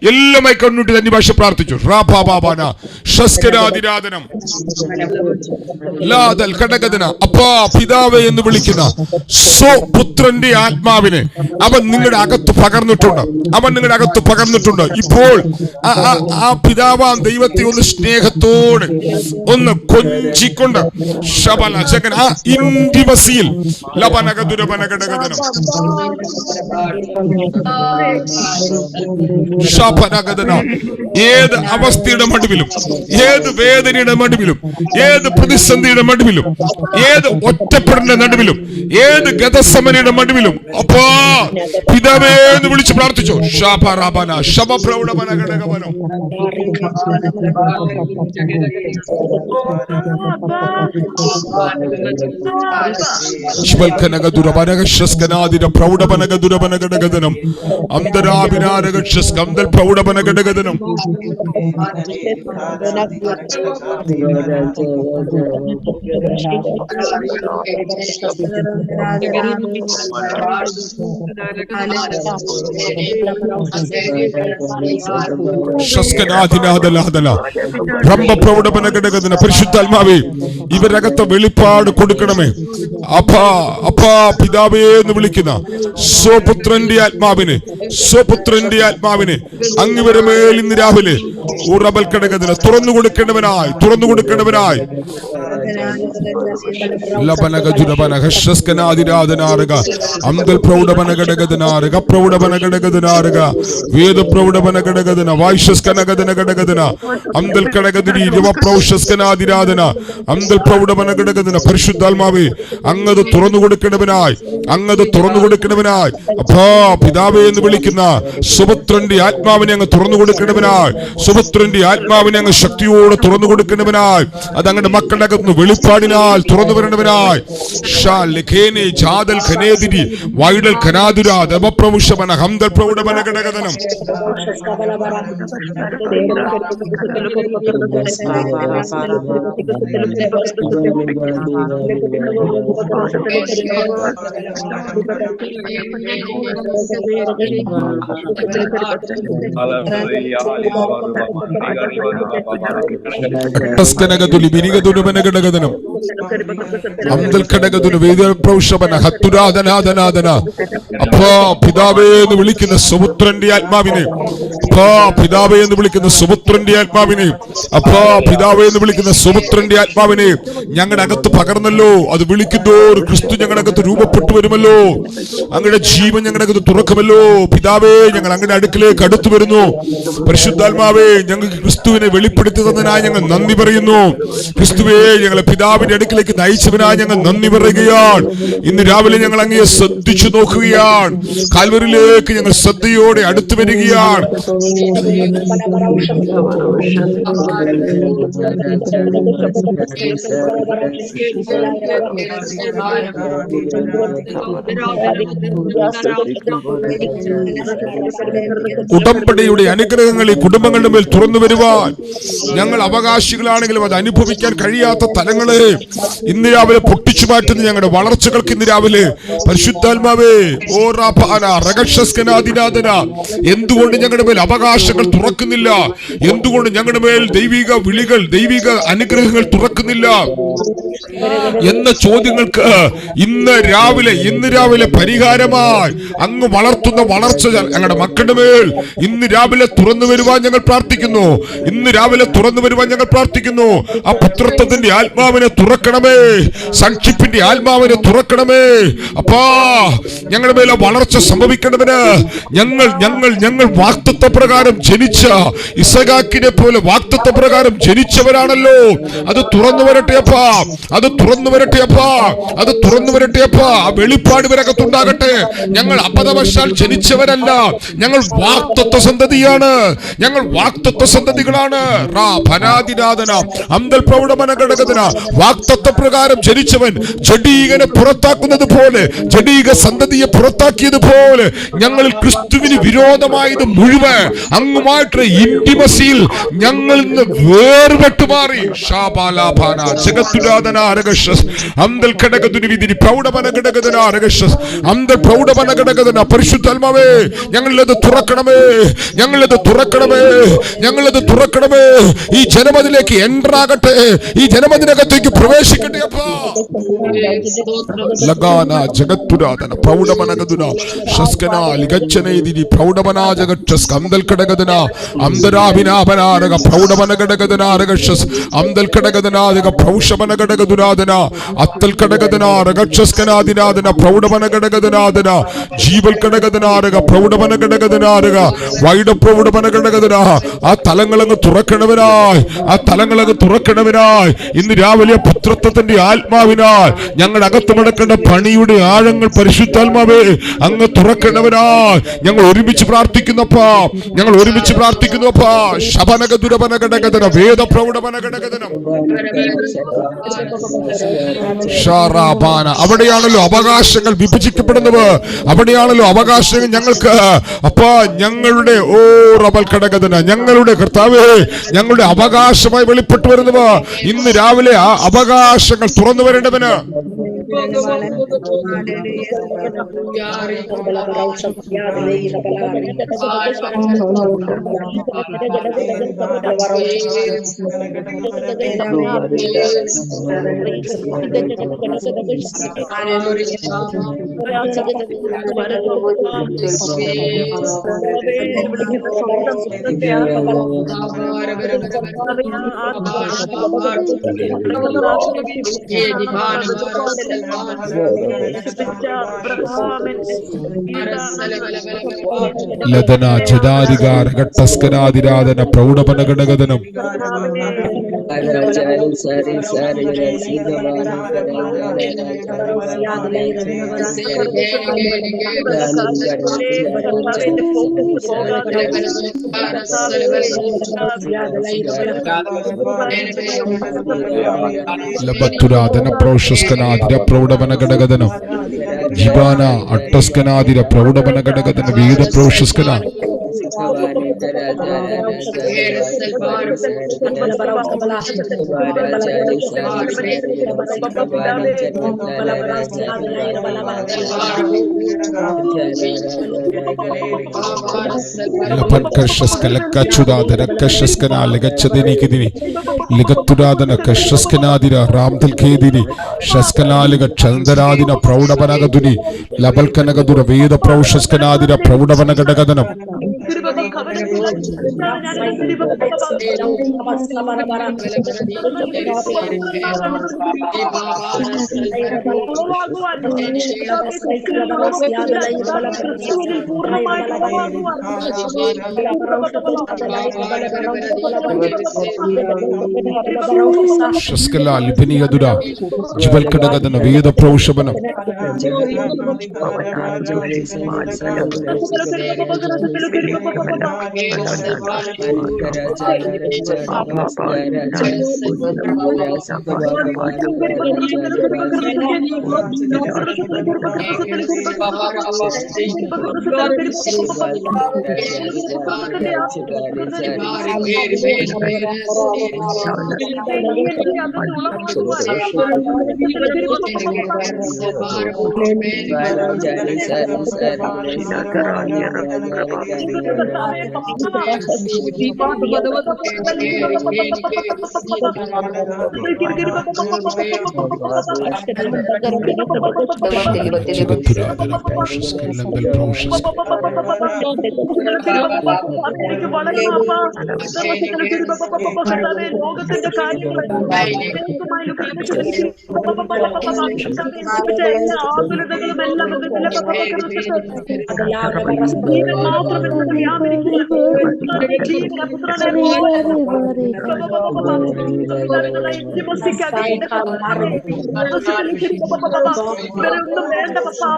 എല്ലാ മൈക്കിൾ അൺമ്യൂട്ട് അന്യഭാഷ പ്രാർത്ഥിച്ചു. അപ്പാ പിതാവേ എന്ന് വിളിക്കുന്ന സ്വപുത്രന്റെ ആത്മാവിനെ അവൻ നിങ്ങളുടെ അകത്ത് പകർന്നിട്ടുണ്ട്. ഇപ്പോൾ ആ പിതാവാം ദൈവത്തെ ഒന്ന് സ്നേഹത്തോടെ ഒന്ന് കൊഞ്ചിക്കൊണ്ട് ആ ഇന്റിമസിയിൽ ഏത് അവസ്ഥയുടെ മടുവിലും, ഏത് വേദനയുടെ മടുവിലും, ഏത് പ്രതിസന്ധിയുടെ മടുവിലും, ഏത് ഒറ്റപ്പെടലിന്റെ നടുവിലും, ഏത് ഗതസമനയുടെ മടുവിലും അപ്പാ പിതാവേ എന്ന് വിളിച്ച് പ്രാർത്ഥിച്ചു. പരിശുദ്ധാത്മാവേ ഇവരകത്തെ വെളിപ്പാട് കൊടുക്കണമേ. അപ്പാ പിതാവേ എന്ന് വിളിക്കുന്ന സ്വപുത്രന്റെ ആത്മാവിന് അങ്ങ് മേൽ ഇന്ന് രാവിലെ ഉറബൽ കടകതിന് തുറന്നു കൊടുക്കേണ്ടവനായി പരിശുദ്ധാത്മാവേ അങ്ങത് തുറന്നു കൊടുക്കേണ്ടവനായി അപ്പാ പിതാവേ എന്ന് വിളിക്കുന്ന സുപുത്രന്റെ ആത്മാവിനെ അങ്ങ് തുറന്നു കൊടുക്കേണ്ടവനായി, സുപുത്രന്റെ ആത്മാവിനെ അങ്ങ് ശക്തിയോടെ തുറന്നു കൊടുക്കേണ്ടവനായി, അത് അങ്ങയുടെ മക്കളുടെ അകത്ത് വെളിപ്പാടിനാൽ തുറന്നു വരേണ്ടവനായി. പിതാവേ എന്ന് വിളിക്കുന്ന സുപുത്രന്റെ ആത്മാവിനെ, പിതാവേ എന്ന് വിളിക്കുന്ന സുപുത്രന്റെ ആത്മാവിനെ ഞങ്ങളുടെ അകത്ത് പകർന്നല്ലോ. അത് വിളിക്കുന്നോർ ക്രിസ്തു ഞങ്ങളുടെ അകത്ത് രൂപപ്പെട്ടു വരുമല്ലോ. അങ്ങയുടെ ജീവൻ ഞങ്ങളുടെ അകത്ത് തുറക്കുമല്ലോ. പിതാവേ ഞങ്ങൾ അങ്ങയുടെ അടുക്കിലേക്ക് അടുത്തു വരുന്നു. പരിശുദ്ധാത്മാവേ ഞങ്ങൾക്ക് ക്രിസ്തുവിനെ വെളിപ്പെടുത്തി തന്നതിനായി ഞങ്ങൾ നന്ദി പറയുന്നു. ക്രിസ്തുവേ ഞങ്ങളെ പിതാവിന്റെ അടുക്കിലേക്ക് നയിച്ചവനായി ഞങ്ങൾ നന്ദി പറയുകയാണ്. ഇന്ന് രാവിലെ ഞങ്ങൾ അങ്ങയെ ശ്രദ്ധിച്ചു നോക്കുകയാണ്. കാൽവരിയിലേക്ക് ഞങ്ങൾ ശ്രദ്ധയോടെ അടുത്തു വരികയാണ്. ഉടമ്പടിയുടെ അനുഗ്രഹങ്ങൾ ഈ കുടുംബങ്ങളുടെ മേൽ തുറന്നു വരുവാൻ ഞങ്ങൾ അവകാശികളാണെങ്കിലും അത് അനുഭവിക്കാൻ കഴിയാത്ത തലങ്ങളെ ഇന്ന് രാവിലെ പൊട്ടിച്ചു മാറ്റുന്ന ഞങ്ങളുടെ വളർച്ചകൾക്ക് ഇന്ന് രാവിലെ പരിശുദ്ധാത്മാവേ എന്തുകൊണ്ട് ഞങ്ങളുടെ മേൽ അവകാശങ്ങൾ തുറക്കുന്നില്ല? എന്തുകൊണ്ട് ഞങ്ങളുടെ മേൽ ദൈവിക വിളികൾ, ദൈവിക അനുഗ്രഹങ്ങൾ തുറക്കുന്നില്ല എന്ന ചോദ്യങ്ങൾക്ക് ഇന്ന് രാവിലെ പരിഹാരമായി അങ്ങ് വളർത്തുന്ന വളർച്ച ഞങ്ങളുടെ മക്കളുടെ മേൽ ഇന്ന് രാവിലെ തുറന്നു വരുവാൻ ഞങ്ങൾ പ്രാർത്ഥിക്കുന്നു. ആ പുത്രത്വത്തിന്റെ ആത്മാവിനെ തുറക്കണമേ, സൺഷിപ്പിന്റെ ആത്മാവിനെ തുറക്കണമേ അപ്പാ. ഞങ്ങളുടെ മേലെ വളർച്ച സംഭവിക്കണതിന് ഞങ്ങൾ വാഗ്ദത്ത പ്രകാരം ജനിച്ച ഇസഹാക്കിനെ പോലെ വാഗ്ദത്ത പ്രകാരം ജനിച്ചവരാണല്ലോ. അത് തുറന്നു വരട്ടെ അപ്പാ, അത് തുറന്നു വരട്ടെ അപ്പാ, അത് തുറന്നു വരട്ടെ അപ്പാ. വെളിപ്പാട് ഇവരകത്തുണ്ടാകട്ടെ. ഞങ്ങൾ അബദ്ധവശാൽ ജനിച്ചവരല്ല, ഞങ്ങൾ വാഗ്ദത്ത സന്തതിയാണ്, ഞങ്ങൾ വാഗ്ദത്ത സന്തതികളാണ്. വാഗ്ദത്ത പ്രകാരം ജനിച്ചവൻ ജഡീകനെ പുറത്താക്കുന്നത് പോലെ, ജഡീക സന്തതിയെ പുറത്താക്കിയതുപോലെ ഞങ്ങളിൽ ക്രിസ്തുവിന് വിരോധമായത് മുഴുവൻ അങ്ങുമായിട്ടുള്ള ഇന്റിമസിയിൽ ഞങ്ങൾ ഇന്ന് വേർപെട്ടു മാറി. പരിശുദ്ധാത്മാവേ, ഞങ്ങളത് തുറക്കണമേ, ഞങ്ങളത് തുറക്കണമേ, ഞങ്ങളത് തുറക്കണമേ. ഈ ജനമതിലേക്ക് എൻ്റർ ആകട്ടെ, ഈ ജനമതിനകത്തേക്ക് പ്രവേശിക്കട്ടെ അപ്പാ. ലഗാന ജഗത്തുരാധന പ്രൗഢമനഗതുന ശസ്കന ലിഗച്ചനേദിനി പ്രൗഢമനാജഗക്ഷസ് അംദൽ കടഗദന അംദരാഭിനാഭനാരക പ്രൗഢമനഗടഗദനാരഗക്ഷസ് അംദൽ കടഗദനാരക പ്രൗഷമനഗടഗദുനാദന അത്തൽ കടഗദനാരഗക്ഷസ്കനാദിനാദന പ്രൗഢമനഗടഗദനാദന ജീവൽ കടഗദനാരക പ്രൗഢമനഗടഗദനാരക വൈഡ പ്രൗഢമനഗടഗദന. ആ തലങ്ങളങ്ങ് തുറക്കണവനായി, ആ തലങ്ങളങ്ങ് തുറക്കണവനായി ഇന്ന് രാവിലെ പുത്രത്വത്തിന്റെ ആത്മാവിനാൽ ഞങ്ങളുടെ അകത്ത് നടക്കേണ്ട പണിയുടെ ആഴങ്ങൾ പരിശുദ്ധാത്മാവേ അങ്ങ് തുറക്കണവനായി ഞങ്ങൾ ഒരുമിച്ച് പ്രാർത്ഥിക്കുന്നപ്പാ, ഞങ്ങൾ ഒരുമിച്ച് പ്രാർത്ഥിക്കുന്നപ്പാ. ശബനക ദുരപനഘടകതന വേദ പ്രൗഢമനഘടകതനം ഷാറാബാന. അവിടെയാണല്ലോ അവകാശങ്ങൾ വിഭജിക്കപ്പെടുന്നത്, അവിടെയാണല്ലോ അവകാശങ്ങൾ ഞങ്ങൾക്ക് അപ്പാ. ഞങ്ങളുടെ ഓ റബൽ ഘടകതന, ഞങ്ങളുടെ കർത്താവേ, ഞങ്ങളുടെ അവകാശമായി വെളിപ്പെട്ടു വരുന്നവ ഇന്ന് രാവിലെ ആ അവകാശങ്ങൾ തുറന്നു വരേണ്ടവന് ലതന ജദാരികാരഘട്ടസ്കനാദിരാധന പ്രൗഢമനഘടകതനം ലബത്തുരാധന പ്രൗഷസ്കനാദിര പ്രൗഢമനഘടകതനം ജിബാന അട്ടസ്കനാദിര പ്രൗഢമനഘടകതന വീത പ്രൗഷസ്കന പ്രൗഢവനഗതുനി ലബൽക്കനഗതുര വേദ പ്രൗഷസ്കനാദിര പ്രൗഢവനഘടകതനം ജിബൽക്കടകതന വേദ പ്രൗഷവനം ലോകത്തിന്റെ കാര്യങ്ങൾ എല്ലാ ആകുലതകളും എല്ലാം ജീവൻ മാത്രം വ്യാപരിക്കുന്നു. ഇവരൊന്നും വേണ്ട പപ്പാ.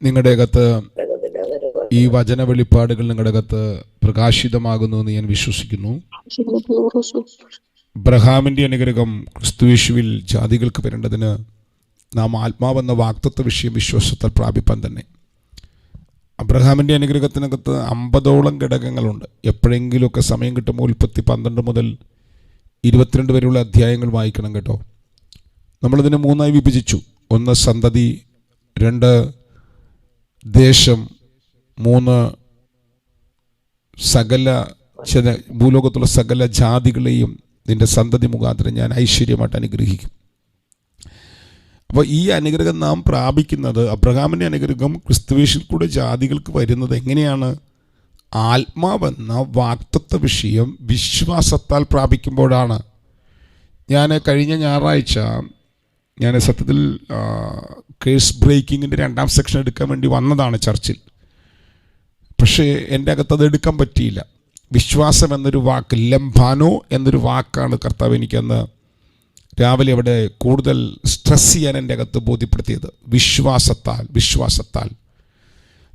നിങ്ങളുടെ അകത്ത് ഈ വചന വെളിപ്പാടുകൾ നിങ്ങളുടെ അകത്ത് പ്രകാശിതമാകുന്നു എന്ന് ഞാൻ വിശ്വസിക്കുന്നു. അബ്രഹാമിന്റെ അനുഗ്രഹം ക്രിസ്തുയേശുവിൽ ജാതികൾക്ക് വരേണ്ടതിന് നാം ആത്മാവെന്ന വാഗ്ദത്ത വിഷയം വിശ്വാസത്താൽ പ്രാപിപ്പാൻ തന്നെ. അബ്രഹാമിന്റെ അനുഗ്രഹത്തിനകത്ത് 50ഓളം ഘടകങ്ങളുണ്ട്. എപ്പോഴെങ്കിലുമൊക്കെ സമയം കിട്ടുമ്പോൾ ഉൽപ്പത്തി 12 മുതൽ 22 വരെയുള്ള അധ്യായങ്ങൾ വായിക്കണം കേട്ടോ. നമ്മളിതിനെ 3ആയി വിഭജിച്ചു. 1 സന്തതി, 2 ദേശം, 3 സകല ഭൂലോകത്തുള്ള സകല ജാതികളെയും നിന്റെ സന്തതി മുഖാന്തരം ഞാൻ ഐശ്വര്യമായിട്ട് അനുഗ്രഹിക്കും. അപ്പോൾ ഈ അനുഗ്രഹം നാം പ്രാപിക്കുന്നത്, അബ്രഹാമിൻ്റെ അനുഗ്രഹം ക്രിസ്തുവേശിൽ കൂടെ ജാതികൾക്ക് വരുന്നത് എങ്ങനെയാണ്? ആത്മാവെന്ന വാഗ്ദത്ത വിഷയം വിശ്വാസത്താൽ പ്രാപിക്കുമ്പോഴാണ്. ഞാൻ കഴിഞ്ഞ ഞായറാഴ്ച സത്യത്തിൽ കേസ് ബ്രേക്കിങ്ങിൻ്റെ 2ാം സെക്ഷൻ എടുക്കാൻ വേണ്ടി വന്നതാണ് ചർച്ചിൽ. പക്ഷേ എൻ്റെ അകത്ത് അത് എടുക്കാൻ പറ്റിയില്ല. വിശ്വാസം എന്നൊരു വാക്ക്, ലംഭാനോ എന്നൊരു വാക്കാണ് കർത്താവ് എനിക്കന്ന് രാവിലെ അവിടെ കൂടുതൽ സ്ട്രെസ് ചെയ്യാൻ എൻ്റെ അകത്ത് ബോധ്യപ്പെടുത്തിയത്. വിശ്വാസത്താൽ.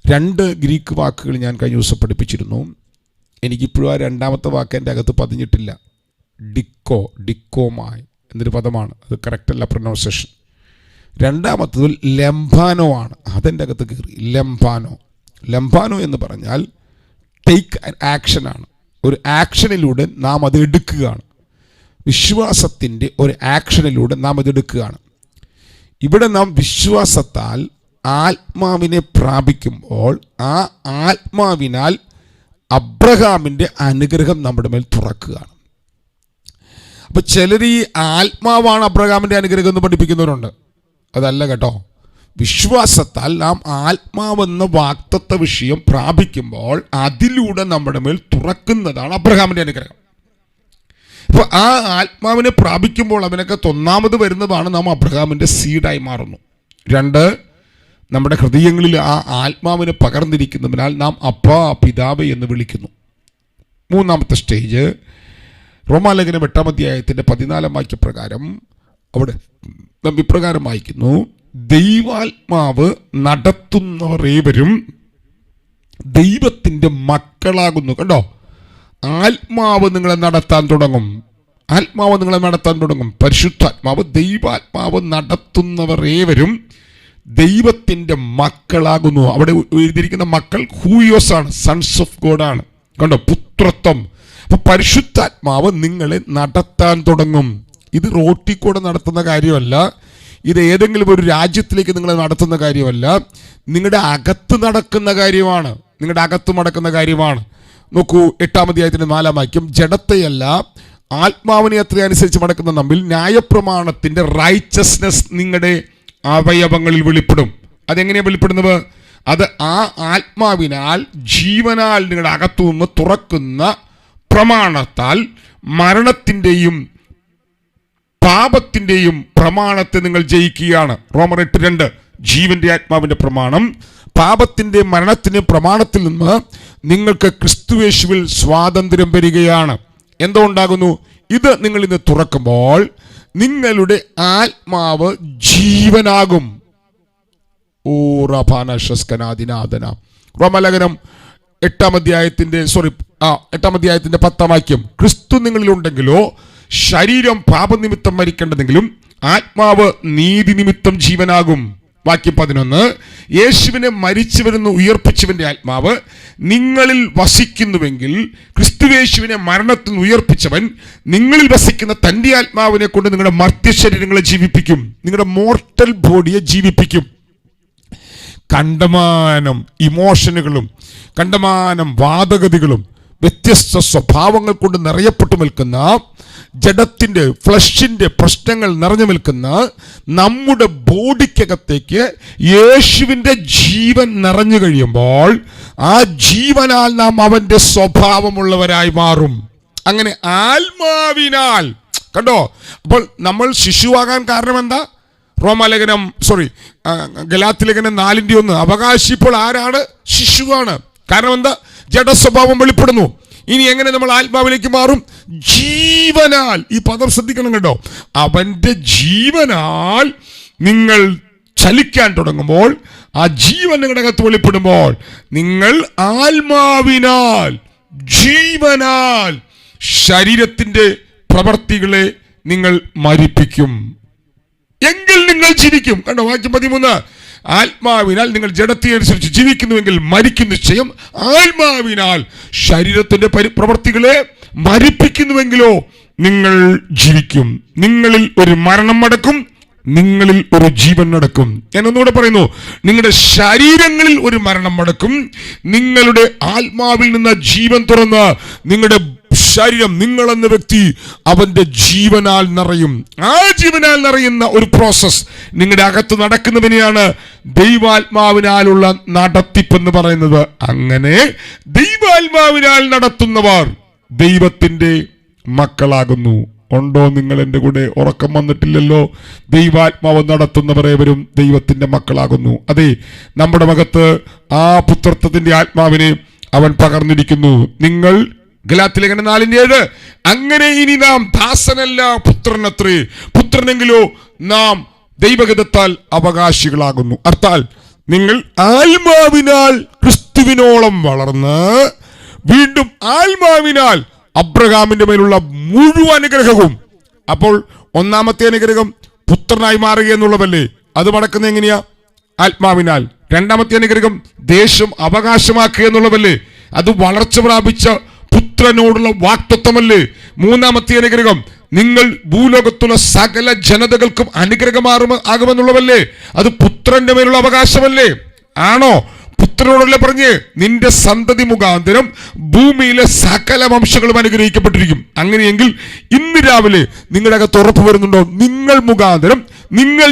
2 ഗ്രീക്ക് വാക്കുകൾ ഞാൻ കഴിഞ്ഞ ദിവസം പഠിപ്പിച്ചിരുന്നു. എനിക്കിപ്പോഴും ആ 2ാമത്തെ വാക്ക് എൻ്റെ അകത്ത് പതിഞ്ഞിട്ടില്ല. ഡിക്കോമായി എന്നൊരു പദമാണ്. അത് കറക്റ്റല്ല പ്രൊനൗൺസിയേഷൻ. 2ാമത്തതിൽ ലംഭാനോ ആണ്. അതെൻ്റെ അകത്ത് കയറി. ലംഭാനോ എന്ന് പറഞ്ഞാൽ ടേക്ക് ആക്ഷനാണ്. ഒരു ആക്ഷനിലൂടെ നാം അത് എടുക്കുകയാണ്. വിശ്വാസത്തിൻ്റെ ഒരു ആക്ഷനിലൂടെ നാം അത് എടുക്കുകയാണ്. ഇവിടെ നാം വിശ്വാസത്താൽ ആത്മാവിനെ പ്രാപിക്കുമ്പോൾ ആ ആത്മാവിനാൽ അബ്രഹാമിൻ്റെ അനുഗ്രഹം നമ്മുടെ മേൽ തുറക്കുകയാണ്. അപ്പോൾ ചിലർ ഈ ആത്മാവാണ് അബ്രഹാമിൻ്റെ അനുഗ്രഹം എന്ന് പഠിപ്പിക്കുന്നവരുണ്ട്. അതല്ല കേട്ടോ. വിശ്വാസത്താൽ നാം ആത്മാവെന്ന വാഗ്ദത്ത വിഷയം പ്രാപിക്കുമ്പോൾ അതിലൂടെ നമ്മുടെ മേൽ തുറക്കുന്നതാണ് അബ്രഹാമിൻ്റെ അനുഗ്രഹം. അപ്പോൾ ആ ആത്മാവിനെ പ്രാപിക്കുമ്പോൾ അവനൊക്കെ 1ാമത് വരുന്നതാണ് നാം അബ്രഹാമിൻ്റെ സീഡായി മാറുന്നു. 2, നമ്മുടെ ഹൃദയങ്ങളിൽ ആ ആത്മാവിനെ പകർന്നിരിക്കുന്നതിനാൽ നാം അപ്പാ പിതാവേ എന്ന് വിളിക്കുന്നു. 3ാമത്തെ സ്റ്റേജ് റോമാലേഖനം 8-ാം അധ്യായത്തിൻ്റെ 14-ാം വാക്യപ്രകാരം അവിടെ നാം ഇപ്രകാരം വായിക്കുന്നു: ദൈവാത്മാവ് നടത്തുന്നവരേവരും ദൈവത്തിൻ്റെ മക്കളാകുന്നു. കണ്ടോ, ആത്മാവ് നിങ്ങളെ നടത്താൻ തുടങ്ങും. പരിശുദ്ധാത്മാവ്, ദൈവാത്മാവ് നടത്തുന്നവരേവരും ദൈവത്തിൻ്റെ മക്കളാകുന്നു. അവിടെ എഴുതിയിരിക്കുന്ന മക്കൾ ഹൂയോസ് ആണ്, സൺസ് ഓഫ് ഗോഡ് ആണ്. കണ്ടോ, പുത്രത്വം. അപ്പൊ പരിശുദ്ധാത്മാവ് നിങ്ങളെ നടത്താൻ തുടങ്ങും. ഇത് റോട്ടിക്കൂടെ നടത്തുന്ന കാര്യമല്ല. ഇത് ഏതെങ്കിലും ഒരു രാജ്യത്തിലേക്ക് നിങ്ങളെ നടത്തുന്ന കാര്യമല്ല. നിങ്ങളുടെ അകത്ത് നടക്കുന്ന കാര്യമാണ്. നോക്കൂ, 8-ാം അധ്യായത്തിന്റെ 4-ാം വാക്യം: ജഡത്തെയല്ല ആത്മാവിനെ അത്ര അനുസരിച്ച് മടക്കുന്ന നമ്മിൽ ന്യായപ്രമാണത്തിന്റെ റൈച്ചസ്നെസ് നിങ്ങളുടെ അവയവങ്ങളിൽ വെളിപ്പെടും. അതെങ്ങനെയാണ് വെളിപ്പെടുന്നത്? അത് ആ ആത്മാവിനാൽ, ജീവനാൽ നിങ്ങളുടെ അകത്തു നിന്ന് തുറക്കുന്ന പ്രമാണത്താൽ മരണത്തിൻ്റെയും പാപത്തിൻ്റെയും പ്രമാണത്തെ നിങ്ങൾ ജയിക്കുകയാണ്. റോമർ 8:2 ജീവന്റെ ആത്മാവിന്റെ പ്രമാണം. പാപത്തിന്റെ മരണത്തിന്റെ പ്രമാണത്തിൽ നിന്ന് നിങ്ങൾക്ക് ക്രിസ്തുയേശുവിൽ സ്വാതന്ത്ര്യം വരികയാണ്. എന്തോ ഉണ്ടാകുന്നു? ഇത് നിങ്ങൾ ഇന്ന് തുറക്കുമ്പോൾ നിങ്ങളുടെ ആത്മാവ് ജീവനാകും. റോമലേഖനം 8-ാം അധ്യായത്തിന്റെ 10-ാം വാക്യം, ക്രിസ്തു നിങ്ങളിലുണ്ടെങ്കിലോ ശരീരം പാപനിമിത്തം മരിക്കേണ്ടതെങ്കിലും ആത്മാവ് നീതി നിമിത്തം ജീവനാകും. വാക്യം 11, യേശുവിനെ മരിച്ചവരെന്ന് ഉയർപ്പിച്ചവന്റെ ആത്മാവ് നിങ്ങളിൽ വസിക്കുന്നുവെങ്കിൽ ക്രിസ്തുയേശുവിനെ മരണത്തിൽ നിന്ന് ഉയർപ്പിച്ചവൻ നിങ്ങളിൽ വസിക്കുന്ന തന്റെ ആത്മാവിനെ കൊണ്ട് നിങ്ങളുടെ മർത്യശരീരങ്ങളെ ജീവിപ്പിക്കും, നിങ്ങളുടെ മോർട്ടൽ ബോഡിയെ ജീവിപ്പിക്കും. കണ്ടമാനം ഇമോഷനുകളും കണ്ടമാനം വാദഗതികളും വ്യത്യസ്ത സ്വഭാവങ്ങൾ കൊണ്ട് നിറയപ്പെട്ടു നിൽക്കുന്ന, ജഡത്തിന്റെ ഫ്ലഷിന്റെ പ്രശ്നങ്ങൾ നിറഞ്ഞു നിൽക്കുന്ന നമ്മുടെ ബോഡിക്കകത്തേക്ക് യേശുവിന്റെ ജീവൻ നിറഞ്ഞു കഴിയുമ്പോൾ ആ ജീവനാൽ നാം അവന്റെ സ്വഭാവമുള്ളവരായി മാറും. അങ്ങനെ ആത്മാവിനാൽ, കണ്ടോ, അപ്പോൾ നമ്മൾ ശിശുവാകാൻ കാരണം എന്താ? ഗലാത്യലേഖനം 4:1 അവകാശി ഇപ്പോൾ ആരാണ്? ശിശുവാണ്. കാരണം എന്താ? ജഡസ്വഭാവം വെളിപ്പെടുന്നു. ഇനി എങ്ങനെ നമ്മൾ ആത്മാവിലേക്ക് മാറും? ജീവനാൽ. ഈ പദം ശ്രദ്ധിക്കണം കേട്ടോ. അവന്റെ ജീവനാൽ നിങ്ങൾ ചലിക്കാൻ തുടങ്ങുമ്പോൾ, ആ ജീവൻ നിങ്ങളുടെ അകത്ത് വെളിപ്പെടുമ്പോൾ നിങ്ങൾ ആത്മാവിനാൽ ജീവനാൽ ശരീരത്തിന്റെ പ്രവർത്തികളെ നിങ്ങൾ മരിപ്പിക്കും, എങ്കിൽ നിങ്ങൾ ജീവിക്കും. കണ്ടോ, വാക്യം 13, ആത്മാവിനാൽ നിങ്ങൾ ജഡത്തെ അനുസരിച്ച് ജീവിക്കുന്നുവെങ്കിൽ മരിക്കും നിശ്ചയം, ആത്മാവിനാൽ ശരീരത്തിന്റെ പ്രവർത്തികളെ മരിപ്പിക്കുന്നുവെങ്കിലോ നിങ്ങൾ ജീവിക്കും. നിങ്ങളിൽ ഒരു മരണം നടക്കും, നിങ്ങളിൽ ഒരു ജീവൻ നടക്കും. ഞാൻ ഒന്നുകൂടെ പറയുന്നു, നിങ്ങളുടെ ശരീരങ്ങളിൽ ഒരു മരണം നടക്കും, നിങ്ങളുടെ ആത്മാവിൽ നിന്ന് ജീവൻ തുറന്ന് നിങ്ങളുടെ ശരീരം, നിങ്ങൾ എന്ന വ്യക്തി അവന്റെ ജീവനാൽ നിറയും. ആ ജീവനാൽ നിറയുന്ന ഒരു പ്രോസസ് നിങ്ങളുടെ അകത്ത് നടക്കുന്നതിനെയാണ് ദൈവാത്മാവിനാലുള്ള നടത്തിപ്പെന്ന് പറയുന്നത്. അങ്ങനെ ദൈവാത്മാവിനാൽ നടത്തുന്നവർ ദൈവത്തിന്റെ മക്കളാകുന്നു. ഉണ്ടോ നിങ്ങൾ എൻ്റെ കൂടെ? ഉറക്കം വന്നിട്ടില്ലല്ലോ. ദൈവാത്മാവ് നടത്തുന്നവരേവരും ദൈവത്തിന്റെ മക്കളാകുന്നു. അതെ, നമ്മുടെ അകത്ത് ആ പുത്രത്വത്തിന്റെ ആത്മാവിനെ അവൻ പകർന്നിരിക്കുന്നു. നിങ്ങൾ ഗലാത്യലേഖനം 4:7, അങ്ങനെ ഇനി നാം ദാസനല്ല പുത്രനത്രേ, പുത്രനെങ്കിലോ നാം ദൈവഹിതത്താൽ അവകാശികളാകുന്നു. അർത്ഥാൽ നിങ്ങൾ ആത്മാവിനാൽ ക്രിസ്തുവിനോളം വളർന്ന് വീണ്ടും ആത്മാവിനാൽ അബ്രഹാമിന്റെ മേലുള്ള മുഴുവൻ അനുഗ്രഹവും. അപ്പോൾ ഒന്നാമത്തെ അനുഗ്രഹം പുത്രനായി മാറുക എന്നുള്ളതല്ലേ? അത് നടക്കുന്നത് എങ്ങനെയാ? ആത്മാവിനാൽ. രണ്ടാമത്തെ അനുഗ്രഹം ദേശം അവകാശമാക്കുക എന്നുള്ളതല്ലേ? അത് വളർച്ച പ്രാപിച്ച പുത്രനോടുള്ള വാക്തത്വമല്ലേ? മൂന്നാമത്തെ അനുഗ്രഹം നിങ്ങൾ ഭൂലോകത്തുള്ള സകല ജനതകൾക്കും അനുഗ്രഹമാകുമെന്നുള്ളതല്ലേ? അത് പുത്രന്റെ മേലുള്ള അവകാശമല്ലേ? ആണോ? പുത്രനോടല്ലേ പറഞ്ഞ് നിന്റെ സന്തതി മുഖാന്തരം ഭൂമിയിലെ സകല വംശങ്ങളും അനുഗ്രഹിക്കപ്പെട്ടിരിക്കും. അങ്ങനെയെങ്കിൽ ഇന്ന് രാവിലെ നിങ്ങളുടെ അകത്ത് ഉറപ്പ് വരുന്നുണ്ടോ? നിങ്ങൾ മുഖാന്തരം നിങ്ങൾ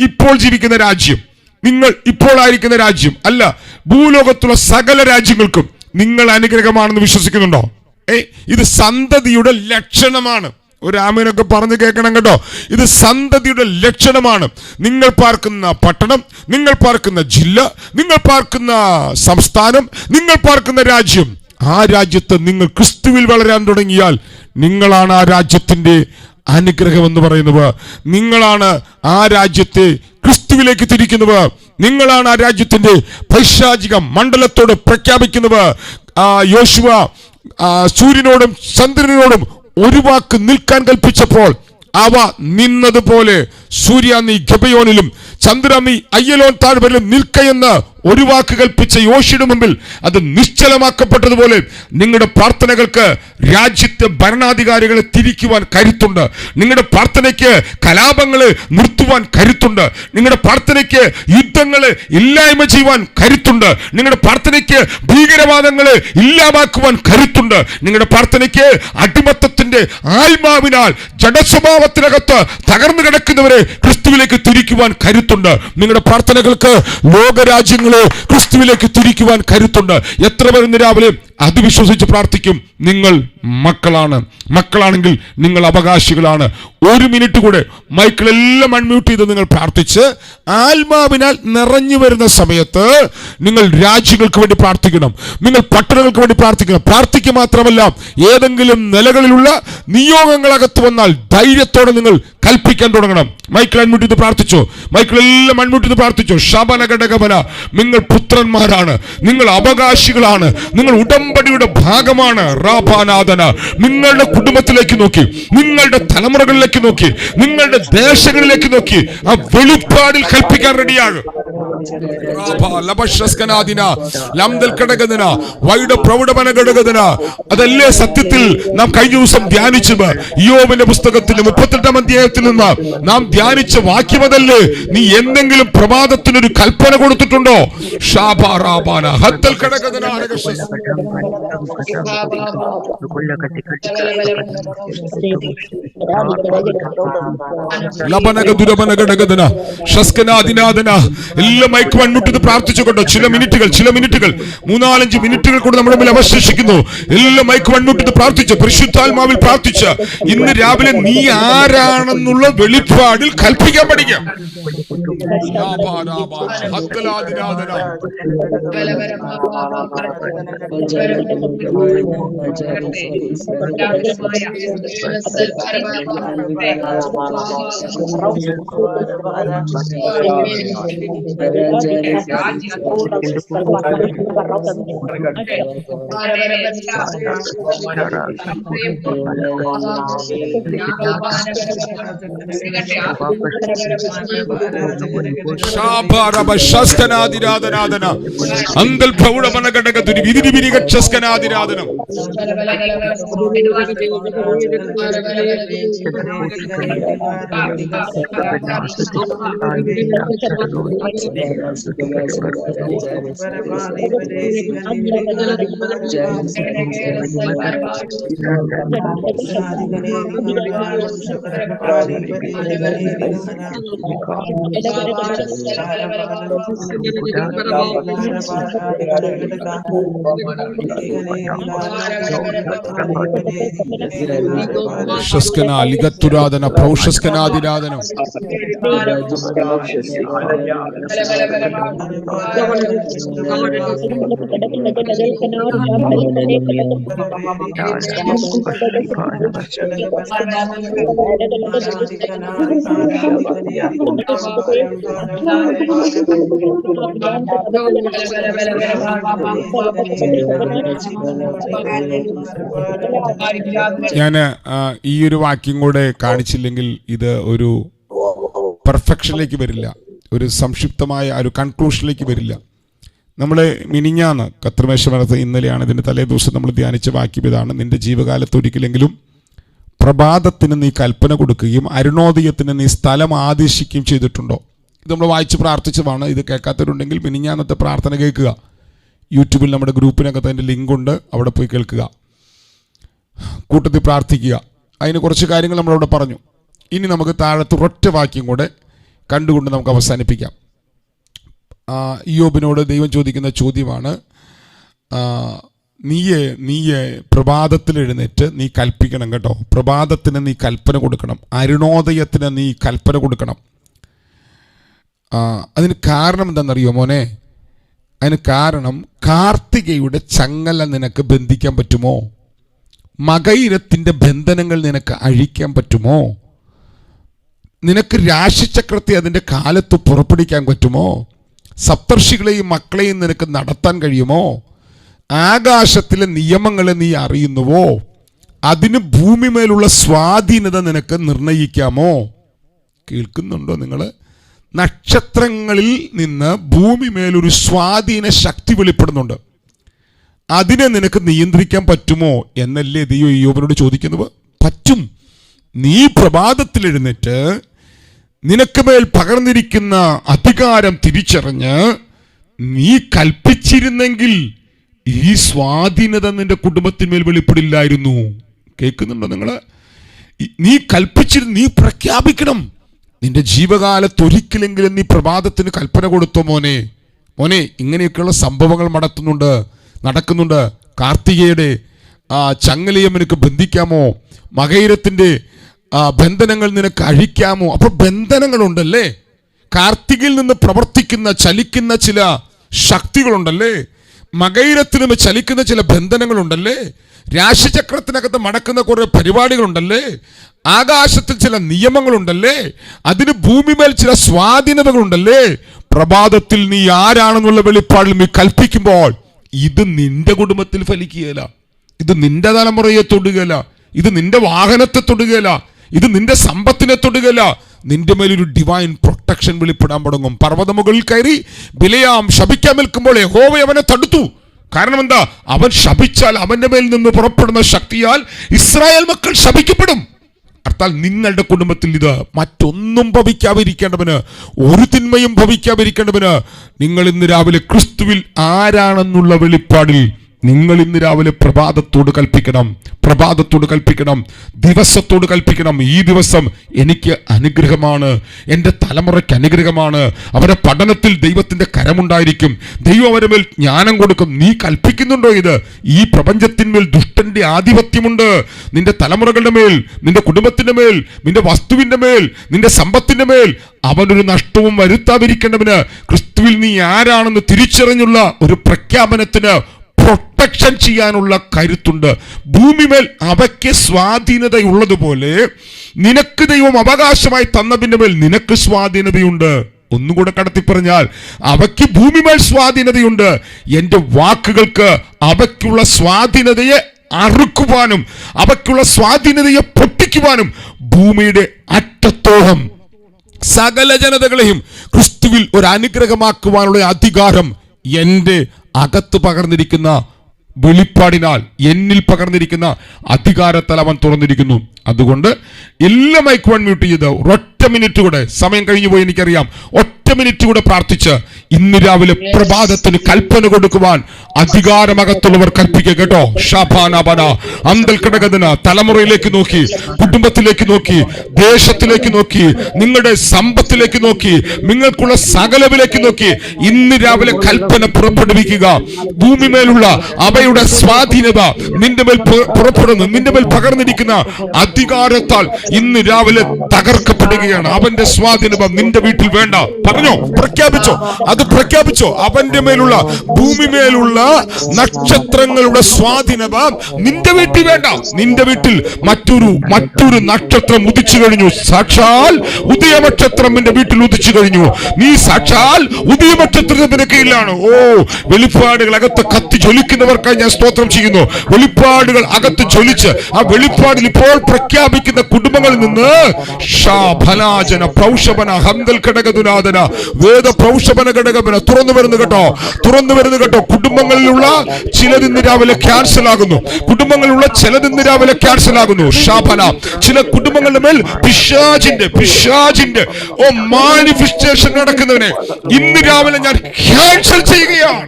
ഇപ്പോൾ ജീവിക്കുന്ന രാജ്യം, നിങ്ങൾ ഇപ്പോൾ ആയിരിക്കുന്ന രാജ്യം അല്ല, ഭൂലോകത്തുള്ള സകല രാജ്യങ്ങൾക്കും നിങ്ങൾ അനുഗ്രഹമാണെന്ന് വിശ്വസിക്കുന്നുണ്ടോ? ഇത് സന്തതിയുടെ ലക്ഷണമാണ്. ഒരു ആമേനൊക്കെ പറഞ്ഞു കേൾക്കണം കേട്ടോ. ഇത് സന്തതിയുടെ ലക്ഷണമാണ്. നിങ്ങൾ പാർക്കുന്ന പട്ടണം, നിങ്ങൾ പാർക്കുന്ന ജില്ല, നിങ്ങൾ പാർക്കുന്ന സംസ്ഥാനം, നിങ്ങൾ പാർക്കുന്ന രാജ്യം, ആ രാജ്യത്ത് നിങ്ങൾ ക്രിസ്തുവിൽ വളരാൻ തുടങ്ങിയാൽ നിങ്ങളാണ് ആ രാജ്യത്തിന്റെ അനുഗ്രഹം എന്ന് പറയുന്നത്. നിങ്ങളാണ് ആ രാജ്യത്തെ ക്രിസ്തുവിലേക്ക് തിരിക്കുന്നത്. നിങ്ങളാണ് ആ രാജ്യത്തിന്റെ പൈശാചിക മണ്ഡലത്തോട് പ്രഖ്യാപിക്കുന്നത്. യോശുവ സൂര്യനോടും ചന്ദ്രനോടും ഒരു വാക്ക് നിൽക്കാൻ കൽപ്പിച്ചപ്പോൾ അവ നിന്നതുപോലെ സൂര്യ നീ ഗബയോനിലും ചന്ദ്ര നീ അയ്യലോൻ താഴ്വരയിലും നിൽക്കയെന്ന് ഒരു വാക്ക് കൽപ്പിച്ച യോശുവയുടെ മുമ്പിൽ അത് നിശ്ചലമാക്കപ്പെട്ടതുപോലെ നിങ്ങളുടെ പ്രാർത്ഥനകൾക്ക് രാജ്യത്തെ ഭരണാധികാരികളെ തിരിക്കുവാൻ കരുത്തുണ്ട്. നിങ്ങളുടെ പ്രാർത്ഥനയ്ക്ക് കലാപങ്ങളെ നിർത്തുവാൻ കരുത്തുണ്ട്. നിങ്ങളുടെ പ്രാർത്ഥനയ്ക്ക് യുദ്ധങ്ങളെ ഇല്ലായ്മ ചെയ്യുവാൻ കരുത്തുണ്ട്. നിങ്ങളുടെ പ്രാർത്ഥനയ്ക്ക് ഭീകരവാദങ്ങളെ ഇല്ലാതാക്കുവാൻ കരുത്തുണ്ട്. നിങ്ങളുടെ പ്രാർത്ഥനയ്ക്ക് അടിമത്തത്തിന്റെ ആത്മാവിനാൽ ജഡസ്വഭാവത്തിനകത്ത് തകർന്നു കിടക്കുന്നവരെ ക്രിസ്തുവിലേക്ക് തിരിക്കുവാൻ കരുത്തുണ്ട്. നിങ്ങളുടെ പ്രാർത്ഥനകൾക്ക് ലോകരാജ്യങ്ങളെ ക്രിസ്തുവിലേക്ക് തിരിക്കുവാൻ കരുത്തുണ്ട്. എത്ര പേർ ഇന്ന് രാവിലെ അത് വിശ്വസിച്ച് പ്രാർത്ഥിക്കും. നിങ്ങൾ മക്കളാണ്. മക്കളാണെങ്കിൽ നിങ്ങൾ അവകാശികളാണ്. 1 മിനിറ്റ് കൂടെ മൈക്കിളെല്ലാം അൺമ്യൂട്ട് ചെയ്ത് നിങ്ങൾ പ്രാർത്ഥിച്ച് ആത്മാവിനാൽ നിറഞ്ഞു വരുന്ന സമയത്ത് നിങ്ങൾ രാജ്യങ്ങൾക്ക് വേണ്ടി പ്രാർത്ഥിക്കണം. നിങ്ങൾ പട്ടണങ്ങൾക്ക് വേണ്ടി പ്രാർത്ഥിക്കണം. പ്രാർത്ഥിക്കുക മാത്രമല്ല, ഏതെങ്കിലും നിലകളിലുള്ള നിയോഗങ്ങളകത്ത് വന്നാൽ ധൈര്യത്തോടെ നിങ്ങൾ കൽപ്പിക്കാൻ തുടങ്ങണം. മൈക്കിൾ അൺമ്യൂട്ട് ചെയ്ത് പ്രാർത്ഥിച്ചോ. മൈക്കിളെല്ലാം അൺമ്യൂട്ട് ചെയ്ത് പ്രാർത്ഥിച്ചോ. ശബന ഘടകമന, നിങ്ങൾ പുത്രന്മാരാണ്, നിങ്ങൾ അവകാശികളാണ്, നിങ്ങൾ ഉടമ്പടിയുടെ ഭാഗമാണ്. റാഭാനാഥന, നിങ്ങളുടെ കുടുംബത്തിലേക്ക് നോക്കി, നിങ്ങളുടെ തലമുറകളിലേക്ക് നോക്കി, നിങ്ങളുടെ ദേശങ്ങളിലേക്ക് നോക്കി ആ വെളിപ്പാടിൽ കൽപ്പിക്കാൻ റെഡിയാണ്. അതല്ലേ സത്യത്തിൽ നാം കഴിഞ്ഞ ദിവസം ധ്യാനിച്ചത്. യോബിന്റെ പുസ്തകത്തിന്റെ 38-ാം അധ്യായത്തിൽ നിന്ന് നാം ധ്യാനിച്ച വാക്യം അതല്ലേ. നീ എന്തെങ്കിലും പ്രമാദത്തിനൊരു കൽപ്പന കൊടുത്തിട്ടുണ്ടോ? എല്ലാം മൈക്ക് വന്നിട്ട് പ്രാർത്ഥിച്ചുകൊണ്ടോ. ചില മിനിറ്റുകൾ 3-4 മിനിറ്റുകൾ കൂടെ നമ്മുടെ മുമ്പിൽ അവശേഷിക്കുന്നു. എല്ലാം മൈക്ക് വന്നിട്ട് പ്രാർത്ഥിച്ചു, പരിശുദ്ധാത്മാവിൽ പ്രാർത്ഥിച്ച് ഇന്ന് രാവിലെ നീ ആരാണെന്നുള്ള വെളിപ്പാടിൽ കൽപ്പിക്കാൻ പഠിക്കാം. ലിഗത്തുരാധന പ്രൗഷസ്കനാദിരാധനം ഞാൻ ഈ ഒരു വാക്യം കൂടെ കാണിച്ചില്ലെങ്കിൽ ഇത് ഒരു പെർഫെക്ഷനിലേക്ക് വരില്ല, ഒരു സംക്ഷിപ്തമായ ഒരു കൺക്ലൂഷനിലേക്ക് വരില്ല. നമ്മൾ മിനിഞ്ഞാന്ന് കർത്തൃമേശമനത്ത്, ഇന്നലെയാണ് ഇതിൻ്റെ തലേ ദിവസം നമ്മൾ ധ്യാനിച്ച വാക്യം ഇതാണ്: നിന്റെ ജീവകാലത്ത് ഒരിക്കലെങ്കിലും പ്രഭാതത്തിന് നീ കൽപ്പന കൊടുക്കുകയും അരുണോദയത്തിന് നീ സ്ഥലം ആദേശിക്കുകയും ചെയ്തിട്ടുണ്ടോ? ഇത് നമ്മൾ വായിച്ച് പ്രാർത്ഥിച്ചതാണ്. ഇത് കേൾക്കാത്തവരുണ്ടെങ്കിൽ മിനിഞ്ഞാന്നത്തെ പ്രാർത്ഥന കേൾക്കുക. യൂട്യൂബിൽ നമ്മുടെ ഗ്രൂപ്പിനകത്ത് അതിൻ്റെ ലിങ്കുണ്ട്, അവിടെ പോയി കേൾക്കുക, കൂട്ടത്തിൽ പ്രാർത്ഥിക്കുക. അതിന് കുറച്ച് കാര്യങ്ങൾ നമ്മളവിടെ പറഞ്ഞു. ഇനി നമുക്ക് താഴത്ത് ഒരൊറ്റ വാക്യം കൂടെ കണ്ടുകൊണ്ട് നമുക്ക് അവസാനിപ്പിക്കാം. ഇയ്യോബിനോട് ദൈവം ചോദിക്കുന്ന ചോദ്യമാണ്, നീയെ പ്രഭാതത്തിൽ എഴുന്നേറ്റ് നീ കൽപ്പിക്കണം കേട്ടോ. പ്രഭാതത്തിന് നീ കൽപ്പന കൊടുക്കണം, അരുണോദയത്തിന് നീ കൽപ്പന കൊടുക്കണം. അതിന് കാരണം എന്താണെന്നറിയോ മോനെ? അതിന് കാരണം, കാർത്തികയുടെ ചങ്ങല നിനക്ക് ബന്ധിക്കാൻ പറ്റുമോ? മകയിരത്തിൻ്റെ ബന്ധനങ്ങൾ നിനക്ക് അഴിക്കാൻ പറ്റുമോ? നിനക്ക് രാശിചക്രത്തെ അതിൻ്റെ കാലത്ത് പുറപ്പെടുവിക്കാൻ പറ്റുമോ? സപ്തർഷികളെയും മക്കളെയും നിനക്ക് നടത്താൻ കഴിയുമോ? ആകാശത്തിലെ നിയമങ്ങളെ നീ അറിയുന്നുവോ? അതിന് ഭൂമിമേലുള്ള സ്വാധീനത നിനക്ക് നിർണയിക്കാമോ? കേൾക്കുന്നുണ്ടോ നിങ്ങൾ? നക്ഷത്രങ്ങളിൽ നിന്ന് ഭൂമിമേലൊരു സ്വാധീന ശക്തി വെളിപ്പെടുന്നുണ്ട്. അതിനെ നിനക്ക് നിയന്ത്രിക്കാൻ പറ്റുമോ എന്നല്ലേ ദൈവം ഇയ്യോബിനോട് ചോദിക്കുന്നത്? പറ്റും. നീ പ്രഭാതത്തിൽ എഴുന്നേറ്റ് നിനക്ക് മേൽ പകർന്നിരിക്കുന്ന അധികാരം തിരിച്ചറിഞ്ഞ് നീ കൽപ്പിച്ചിരുന്നെങ്കിൽ ഈ സ്വാധീനത നിന്റെ കുടുംബത്തിന്മേൽ വെളിപ്പെടില്ലായിരുന്നു. കേൾക്കുന്നുണ്ടോ നിങ്ങൾ? നീ കൽപ്പിച്ചിരുന്നു, നീ പ്രഖ്യാപിക്കണം. നിന്റെ ജീവകാലത്ത് ഒരിക്കലെങ്കിലും നീ പ്രഭാതത്തിന് കൽപ്പന കൊടുത്തോ മോനെ? മോനെ, ഇങ്ങനെയൊക്കെയുള്ള സംഭവങ്ങൾ നടക്കുന്നുണ്ട്. കാർത്തികയുടെ ചങ്ങലയം നിനക്ക് ബന്ധിക്കാമോ? മകയിരത്തിന്റെ ബന്ധനങ്ങൾ നിനക്ക് അഴിക്കാമോ? അപ്പൊ ബന്ധനങ്ങളുണ്ടല്ലേ, കാർത്തികയിൽ നിന്ന് പ്രവർത്തിക്കുന്ന ചലിക്കുന്ന ചില ശക്തികളുണ്ടല്ലേ, മകയിരത്തിലും ചലിക്കുന്ന ചില ബന്ധനങ്ങളുണ്ടല്ലേ, രാശിചക്രത്തിനകത്ത് മടക്കുന്ന കുറെ പരിപാടികളുണ്ടല്ലേ, ആകാശത്തിൽ ചില നിയമങ്ങളുണ്ടല്ലേ, അതിന് ഭൂമിമേൽ ചില സ്വാധീനതകളുണ്ടല്ലേ. പ്രഭാതത്തിൽ നീ ആരാണെന്നുള്ള വെളിപ്പാടിൽ നീ കൽപ്പിക്കുമ്പോൾ ഇത് നിന്റെ കുടുംബത്തിൽ ഫലിക്കുകയില്ല, ഇത് നിന്റെ തലമുറയെ തൊടുകയില്ല, ഇത് നിന്റെ വാഹനത്തെ തൊടുകയില്ല, ഇത് നിന്റെ സമ്പത്തിനെ തൊടുകയില്ല. നിന്റെ മേലൊരു ഡിവൈൻ പ്രൊട്ടക്ഷൻ വെളിപ്പെടാൻ തുടങ്ങും. പർവ്വതമുകളിൽ കയറി ബിലെയാം ശപിക്കാൻ നിൽക്കുമ്പോൾ യഹോവ അവനെ തടുത്തു. കാരണം എന്താ? അവൻ ശപിച്ചാൽ അവന്റെ മേൽ നിന്ന് പുറപ്പെടുന്ന ശക്തിയാൽ ഇസ്രായേൽ മക്കൾ ശപിക്കപ്പെടും. അർത്ഥാൽ നിങ്ങളുടെ കുടുംബത്തിൽ ഇത് മറ്റൊന്നും ഭവിക്കാതിരിക്കേണ്ടവന്, ഒരു തിന്മയും ഭവിക്കാതിരിക്കേണ്ടവന് നിങ്ങൾ ഇന്ന് രാവിലെ ക്രിസ്തുവിൽ ആരാണെന്നുള്ള വെളിപ്പാടിൽ നിങ്ങൾ ഇന്ന് രാവിലെ പ്രഭാതത്തോട് കൽപ്പിക്കണം, പ്രഭാതത്തോട് കൽപ്പിക്കണം, ദിവസത്തോട് കൽപ്പിക്കണം. ഈ ദിവസം എനിക്ക് അനുഗ്രഹമാണ്, എൻ്റെ തലമുറയ്ക്ക് അനുഗ്രഹമാണ്. അവരുടെ പഠനത്തിൽ ദൈവത്തിന്റെ കരമുണ്ടായിരിക്കും, ദൈവം അവരുടെ മേൽ ജ്ഞാനം കൊടുക്കും. നീ കൽപ്പിക്കുന്നുണ്ടോ ഇത്? ഈ പ്രപഞ്ചത്തിന്മേൽ ദുഷ്ടന്റെ ആധിപത്യമുണ്ട്. നിന്റെ തലമുറകളുടെ മേൽ, നിന്റെ കുടുംബത്തിന്റെ മേൽ, നിന്റെ വസ്തുവിന്റെ മേൽ, നിന്റെ സമ്പത്തിന്റെ മേൽ അവനൊരു നഷ്ടവും വരുത്താതിരിക്കേണ്ടവന് ക്രിസ്തുവിൽ നീ ആരാണെന്ന് തിരിച്ചറിഞ്ഞുള്ള ഒരു പ്രഖ്യാപനത്തിന് പ്രൊട്ടക്ഷൻ ചെയ്യാനുള്ള കരുത്തുണ്ട്. ഭൂമിമേൽ അവയ്ക്ക് സ്വാധീനതയുള്ളതുപോലെ നിനക്ക് ദൈവം അവകാശമായി തന്നതിന്റെ മേൽ നിനക്ക് സ്വാധീനതയുണ്ട്. ഒന്നുകൂടെ കടത്തി പറഞ്ഞാൽ, അവയ്ക്ക് ഭൂമിമേൽ സ്വാധീനതയുണ്ട്. എൻ്റെ വാക്കുകൾക്ക് അവയ്ക്കുള്ള സ്വാധീനതയെ അറുക്കുവാനും അവയ്ക്കുള്ള സ്വാധീനതയെ പൊട്ടിക്കുവാനും ഭൂമിയുടെ അറ്റത്തോളം സകല ജനതകളെയും ക്രിസ്തുവിൽ ഒരു അനുഗ്രഹമാക്കുവാനുള്ള അധികാരം എൻ്റെ അകത്ത് പകർന്നിരിക്കുന്ന വെളിപ്പാടിനാൽ, എന്നിൽ പകർന്നിരിക്കുന്ന അധികാരത്താൽ അവൻ തുറന്നിരിക്കുന്നു. അതുകൊണ്ട് എല്ലാം മൈക്കുവാൻ മ്യൂട്ട് ചെയ്ത് ഒറ്റ മിനിറ്റ് കൂടെ, സമയം കഴിഞ്ഞു പോയി എനിക്കറിയാം, ഒറ്റ മിനിറ്റ് കൂടെ പ്രാർത്ഥിച്ച് ഇന്ന് രാവിലെ പ്രഭാതത്തിന് കൽപ്പന കൊടുക്കുവാൻ അധികാരമകത്തുള്ളവർ കൽപ്പിക്കുക കേട്ടോ. ഷാബാനാബാന അന്തൽ കടകഥന തലമുറയിലേക്ക് നോക്കി, കുടുംബത്തിലേക്ക് നോക്കി, ദേശത്തിലേക്ക് നോക്കി, നിങ്ങളുടെ സമ്പത്തിലേക്ക് നോക്കി, നിങ്ങൾക്കുള്ള സകലവിലേക്ക് നോക്കി ഇന്ന് രാവിലെ കൽപ്പന പുറപ്പെടുവിക്കുക. ഭൂമിമേലുള്ള അവയുടെ സ്വാധീനത നിന്റെ മേൽ പുറപ്പെടുന്നു, നിന്റെ മേൽ പകർന്നിരിക്കുന്ന അധികാരത്താൽ ഇന്ന് രാവിലെ തകർക്കപ്പെടുകയാണ്. അവന്റെ സ്വാധീനത നിന്റെ വീട്ടിൽ വേണ്ട. പറഞ്ഞോ, പ്രഖ്യാപിച്ചോ, അത് പ്രഖ്യാപിച്ചോ. അവന്റെ മേലുള്ള, ഭൂമിമേലുള്ള നക്ഷത്രങ്ങളുടെ സ്വാധീനത നിന്റെ വീട്ടിൽ വേണ്ട. നിന്റെ വീട്ടിൽ മറ്റൊരു നക്ഷത്രം ഉദിച്ചു കഴിഞ്ഞു. സാക്ഷാൽ ഉദയനക്ഷത്രം നിന്റെ വീട്ടിൽ ഉദിച്ചു കഴിഞ്ഞു. നീ സാക്ഷാൽ ഉദയനക്ഷത്രത്തിന്റെ കീഴിലാണ്. ഓ, വെളിപ്പാടുകൾ അകത്ത് കത്തി ജ്വലിക്കുന്നവർക്കായി ഞാൻ സ്തോത്രം ചെയ്യുന്നു. വെളിപ്പാടുകൾ അകത്ത് ജ്വലിച്ച് ആ വെളിപ്പാടിൽ ഇപ്പോൾ പ്രഖ്യാപിക്കുന്ന കുടുംബങ്ങളിൽ നിന്ന് ഫലാജന പ്രൗഷപന ഹന്തൽ ഘടകതുനാഥന വേദ പ്രൗഷപന ഘടകപന തുറന്നു വരുന്നു കേട്ടോ, തുറന്നു വരുന്നു കേട്ടോ. കുടുംബങ്ങളിലുള്ള ചിലതിന്ന് രാവിലെ ക്യാൻസൽ ആകുന്നു, കുടുംബങ്ങളിലുള്ള ചിലതിന്ന് രാവിലെ ക്യാൻസൽ ആകുന്നു. ഷാഫന ചില കുടുംബങ്ങളുടെ മേൽ പിശാചിന്റെ മാനിഫെസ്റ്റേഷൻ നടക്കുന്നവനെ ഇന്ന് രാവിലെ ഞാൻ ക്യാൻസൽ ചെയ്യുകയാണ്.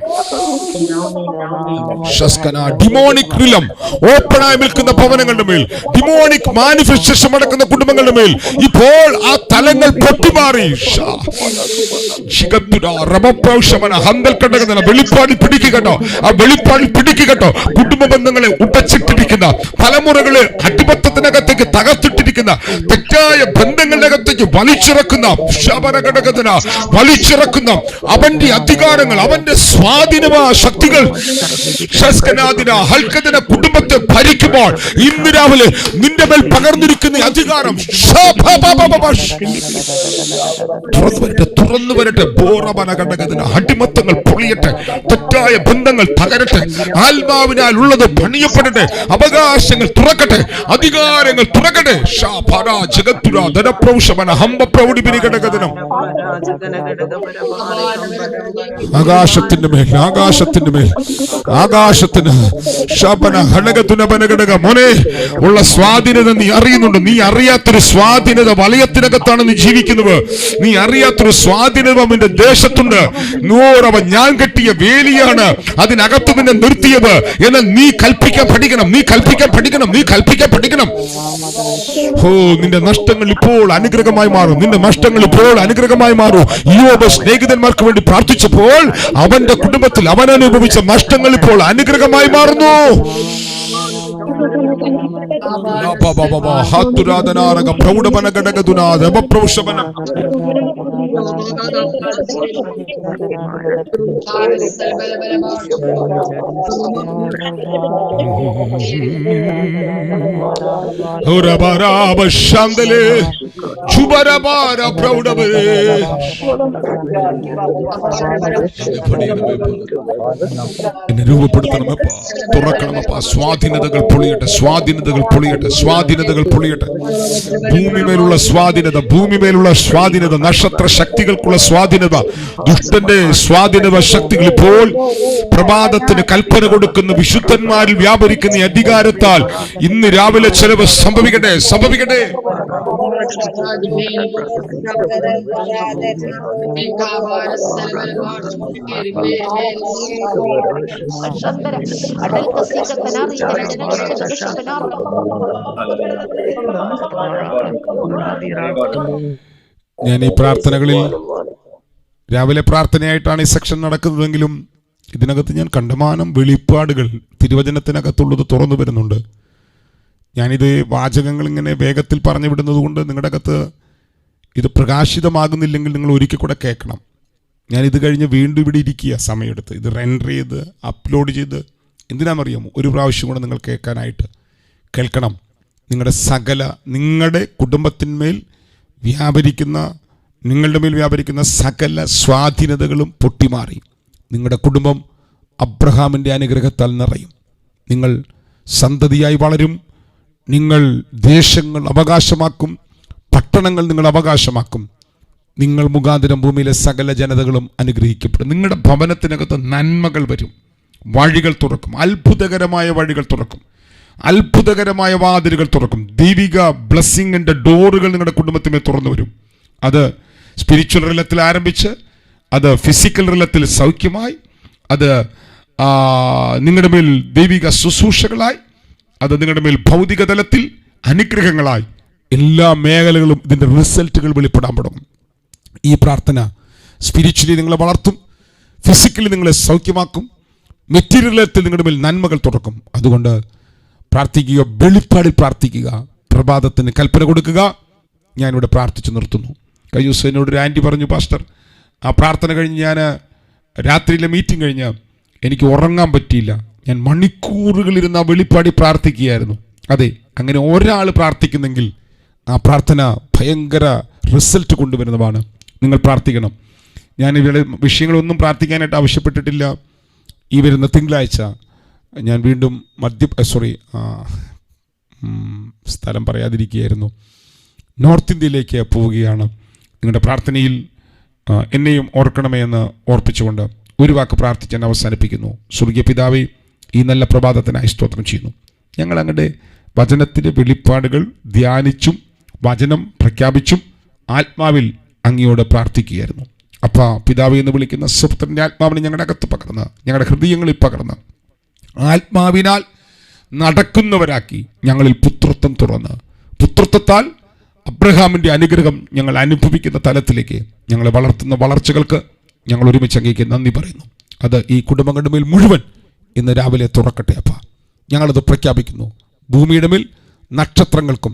ഡിമോണിക് റിലം ഓപ്പണായി നിൽക്കുന്ന ഭവനങ്ങളുടെ മേൽ, ഡിമോണിക് മാനിഫെസ്റ്റേഷൻ നടക്കുന്ന കുടുംബങ്ങളുടെ മേൽ ഇപ്പോൾ ആ തലങ്ങൾ പൊട്ടിമാറി വെളിപ്പാടിൽ പിടിക്കട്ടോ, ആ വെളിപ്പാടിൽ പിടിക്കട്ടോ. കുടുംബ ബന്ധങ്ങളെ ഉപച്ചിട്ടിരിക്കുന്ന, തലമുറകളെ അടിമത്തത്തിനകത്തേക്ക് തകർത്തിട്ടിരിക്കുന്ന തെറ്റായ ബന്ധങ്ങളുടെ അകത്തേക്ക് വലിച്ചിറക്കുന്ന അവന്റെ അധികാരങ്ങൾ, അവന്റെ സ്വാധീനമായ ശക്തികൾ കുടുംബത്തെ ഭരിക്കുമ്പോൾ ഇന്ന് രാവിലെ നിന്റെ മേൽ പകർന്നിരിക്കുന്ന അധികാരം തുറന്നു വരട്ടെ. അടിമത്തങ്ങൾ പൊളിയട്ടെ, തെറ്റായ ബന്ധങ്ങൾ തകരട്ടെ, ആത്മാവിനാൽ ഉള്ളത് പണിയപ്പെടട്ടെ, അവകാശങ്ങൾ തുറക്കട്ടെ, അധികാരങ്ങൾ തുറക്കട്ടെ. ആകാശത്തിന്റെ മേൽ, ആകാശത്തിന്റെ മേൽ, ആകാശത്തിന് ശാപന ഹണകതുന ബനഘടക മോനെ ഉള്ള സ്വാധീനത നീ അറിയുന്നുണ്ട്. നീ അറിയാത്തൊരു സ്വാധീനത വലയത്തിനകത്താണ് നീ ജീവിക്കുന്നത്. നീ അറിയാത്തൊരു സ്വാധീനത അവന്റെ ദേശത്തുണ്ട്. അവൻ ഞാൻ കെട്ടിയ വേലിയാണ്, അതിനകത്ത് നിന്നെ നിർത്തിയത്. എന്നാൽ നീ കൽപ്പിക്കാൻ പഠിക്കണം, നീ കൽപ്പിക്കാൻ പഠിക്കണം, നീ കൽപ്പിക്കാൻ പഠിക്കണം. ഓ, നിന്റെ നഷ്ടങ്ങൾ ഇപ്പോൾ അനുഗ്രഹമായി മാറും. നിന്റെ നഷ്ടങ്ങൾ ഇപ്പോൾ അനുഗ്രഹമായി മാറും. യോബ് സ്നേഹിതന്മാർക്ക് വേണ്ടി പ്രാർത്ഥിച്ചപ്പോൾ അവന്റെ കുടുംബത്തിൽ അവൻ അനുഭവിച്ച നഷ്ടങ്ങൾ ഇപ്പോൾ അനുഗ്രഹമായി മാറുന്നു. എന്നെ രൂപപ്പെടുത്തണമപ്പ, തുറക്കണമപ്പ. സ്വാധീനതകൾ പൊളിയട്ടെ, സ്വാധീനതകൾ പൊളിയട്ടെ, സ്വാധീനതകൾ പൊളിയട്ടെ. ഭൂമിമേലുള്ള സ്വാധീനത, ഭൂമിമേലുള്ള സ്വാധീനത, നക്ഷത്ര ശക്തികൾക്കുള്ള സ്വാധീനത, ദുഷ്ടന്റെ സ്വാധീനത ശക്തികൾ ഇപ്പോൾ പ്രഭാതത്തിന് കൽപ്പന കൊടുക്കുന്ന വിശുദ്ധന്മാരിൽ വ്യാപരിക്കുന്ന അധികാരത്താൽ ഇന്ന് രാവിലെ ചിലവ് സംഭവിക്കട്ടെ, സംഭവിക്കട്ടെ. ഞാൻ ഈ പ്രാർത്ഥനകളിൽ രാവിലെ പ്രാർത്ഥനയായിട്ടാണ് ഈ സെക്ഷൻ നടക്കുന്നതെങ്കിലും ഇതിനകത്ത് ഞാൻ കണ്ടമാനം വെളിപ്പാടുകൾ തിരുവചനത്തിനകത്തുള്ളത് തുറന്നു വരുന്നുണ്ട്. ഞാനിത് വാചകങ്ങൾ ഇങ്ങനെ വേഗത്തിൽ പറഞ്ഞു വിടുന്നത് കൊണ്ട് നിങ്ങളുടെ അകത്ത് ഇത് പ്രകാശിതമാകുന്നില്ലെങ്കിൽ നിങ്ങൾ ഒരിക്കൽ കൂടെ കേൾക്കണം. ഞാനിത് കഴിഞ്ഞ് വീണ്ടും ഇവിടെ ഇരിക്കുക, സമയമെടുത്ത് ഇത് റെൻഡർ ചെയ്ത് അപ്ലോഡ് ചെയ്ത്. എന്തിനാണെന്നറിയാമോ? ഒരു പ്രാവശ്യം കൂടെ നിങ്ങൾ കേൾക്കണം. നിങ്ങളുടെ കുടുംബത്തിന്മേൽ വ്യാപരിക്കുന്ന, നിങ്ങളുടെ മേൽ വ്യാപരിക്കുന്ന സകല സ്വാധീനതകളും പൊട്ടിമാറി നിങ്ങളുടെ കുടുംബം അബ്രഹാമിൻ്റെ അനുഗ്രഹത്താൽ നിറയും. നിങ്ങൾ സന്തതിയായി വളരും. നിങ്ങൾ ദേശങ്ങൾ അവകാശമാക്കും, പട്ടണങ്ങൾ നിങ്ങൾ അവകാശമാക്കും. നിങ്ങൾ മുഖാന്തരം ഭൂമിയിലെ സകല ജനതകളും അനുഗ്രഹിക്കപ്പെടും. നിങ്ങളുടെ ഭവനത്തിനകത്ത് നന്മകൾ വരും, വഴികൾ തുറക്കും, അത്ഭുതകരമായ വഴികൾ തുറക്കും, അത്ഭുതകരമായ വാതിലുകൾ തുറക്കും. ദൈവിക ബ്ലെസ്സിങ്ങിൻ്റെ ഡോറുകൾ നിങ്ങളുടെ കുടുംബത്തിന്മേൽ തുറന്നു വരും. അത് സ്പിരിച്വൽ റിലത്തിൽ ആരംഭിച്ച് അത് ഫിസിക്കൽ റിലത്തിൽ സൗഖ്യമായി, അത് നിങ്ങളുടെ മേൽ ദൈവിക ശുശ്രൂഷകളായി, അത് നിങ്ങളുടെ മേൽ ഭൗതിക തലത്തിൽ അനുഗ്രഹങ്ങളായി, എല്ലാ മേഖലകളും ഇതിൻ്റെ റിസൾട്ടുകൾ വെളിപ്പെടാൻ തുടങ്ങും. ഈ പ്രാർത്ഥന സ്പിരിച്വലി നിങ്ങളെ വളർത്തും, ഫിസിക്കലി നിങ്ങളെ സൗഖ്യമാക്കും, മെറ്റീരിയലത്തിൽ നിങ്ങളുടെ മേൽ നന്മകൾ തുറക്കും. അതുകൊണ്ട് പ്രാർത്ഥിക്കുക, വെളിപ്പാടിൽ പ്രാർത്ഥിക്കുക, പ്രഭാതത്തിന് കൽപ്പന കൊടുക്കുക. ഞാനിവിടെ പ്രാർത്ഥിച്ചു നിർത്തുന്നു. കഴിഞ്ഞ ദിവസം എന്നോട് ഒരു ആൻറ്റി പറഞ്ഞു, പാസ്റ്റർ, ആ പ്രാർത്ഥന കഴിഞ്ഞ് ഞാൻ രാത്രിയിലെ മീറ്റിംഗ് കഴിഞ്ഞ് എനിക്ക് ഉറങ്ങാൻ പറ്റിയില്ല. ഞാൻ മണിക്കൂറുകളിരുന്ന് ആ വെളിപ്പാടി പ്രാർത്ഥിക്കുകയായിരുന്നു. അതെ, അങ്ങനെ ഒരാൾ പ്രാർത്ഥിക്കുന്നെങ്കിൽ ആ പ്രാർത്ഥന ഭയങ്കര റിസൾട്ട് കൊണ്ടുവരുന്നതാണ്. നിങ്ങൾ പ്രാർത്ഥിക്കണം. ഞാൻ ഇവിടെ വിഷയങ്ങളൊന്നും പ്രാർത്ഥിക്കാനായിട്ട് ആവശ്യപ്പെട്ടിട്ടില്ല. ഈ വരുന്ന തിങ്കളാഴ്ച ഞാൻ വീണ്ടും സ്ഥലം പറയാതിരിക്കുകയായിരുന്നു, നോർത്ത് ഇന്ത്യയിലേക്ക് പോവുകയാണ്. നിങ്ങളുടെ പ്രാർത്ഥനയിൽ എന്നെയും ഓർക്കണമേ എന്ന് ഓർപ്പിച്ചുകൊണ്ട് ഒരു വാക്ക് പ്രാർത്ഥിച്ച് ഞാൻ അവസാനിപ്പിക്കുന്നു. സ്വർഗീയ പിതാവേ, ഈ നല്ല പ്രഭാതത്തിനായി സ്തോത്രം ചെയ്യുന്നു. ഞങ്ങൾ അങ്ങയുടെ വചനത്തിൻ്റെ വെളിപ്പാടുകൾ ധ്യാനിച്ചും വചനം പ്രഖ്യാപിച്ചും ആത്മാവിൽ അങ്ങയോട് പ്രാർത്ഥിക്കുകയായിരുന്നു. അപ്പാ, പിതാവേ എന്ന് വിളിക്കുന്ന സുപുത്രൻ്റെ ആത്മാവിനെ ഞങ്ങളുടെ അകത്ത് പകർന്ന്, ഞങ്ങളുടെ ഹൃദയങ്ങളിൽ പകർന്ന്, ആത്മാവിനാൽ നടക്കുന്നവരാക്കി ഞങ്ങളിൽ പുത്രത്വം തുറന്ന്, പുത്രത്വത്താൽ അബ്രഹാമിൻ്റെ അനുഗ്രഹം ഞങ്ങൾ അനുഭവിക്കുന്ന തലത്തിലേക്ക് ഞങ്ങളെ വളർത്തുന്ന വളർച്ചകൾക്ക് ഞങ്ങൾ ഒരുമിച്ച് അങ്ങേക്ക് നന്ദി പറയുന്നു. അത് ഈ കുടുംബങ്ങളുടെ മേൽ മുഴുവൻ ഇന്ന് രാവിലെ തുറക്കട്ടെ. അപ്പ ഞങ്ങളത് പ്രഖ്യാപിക്കുന്നു. ഭൂമിയുടെ മേൽ നക്ഷത്രങ്ങൾക്കും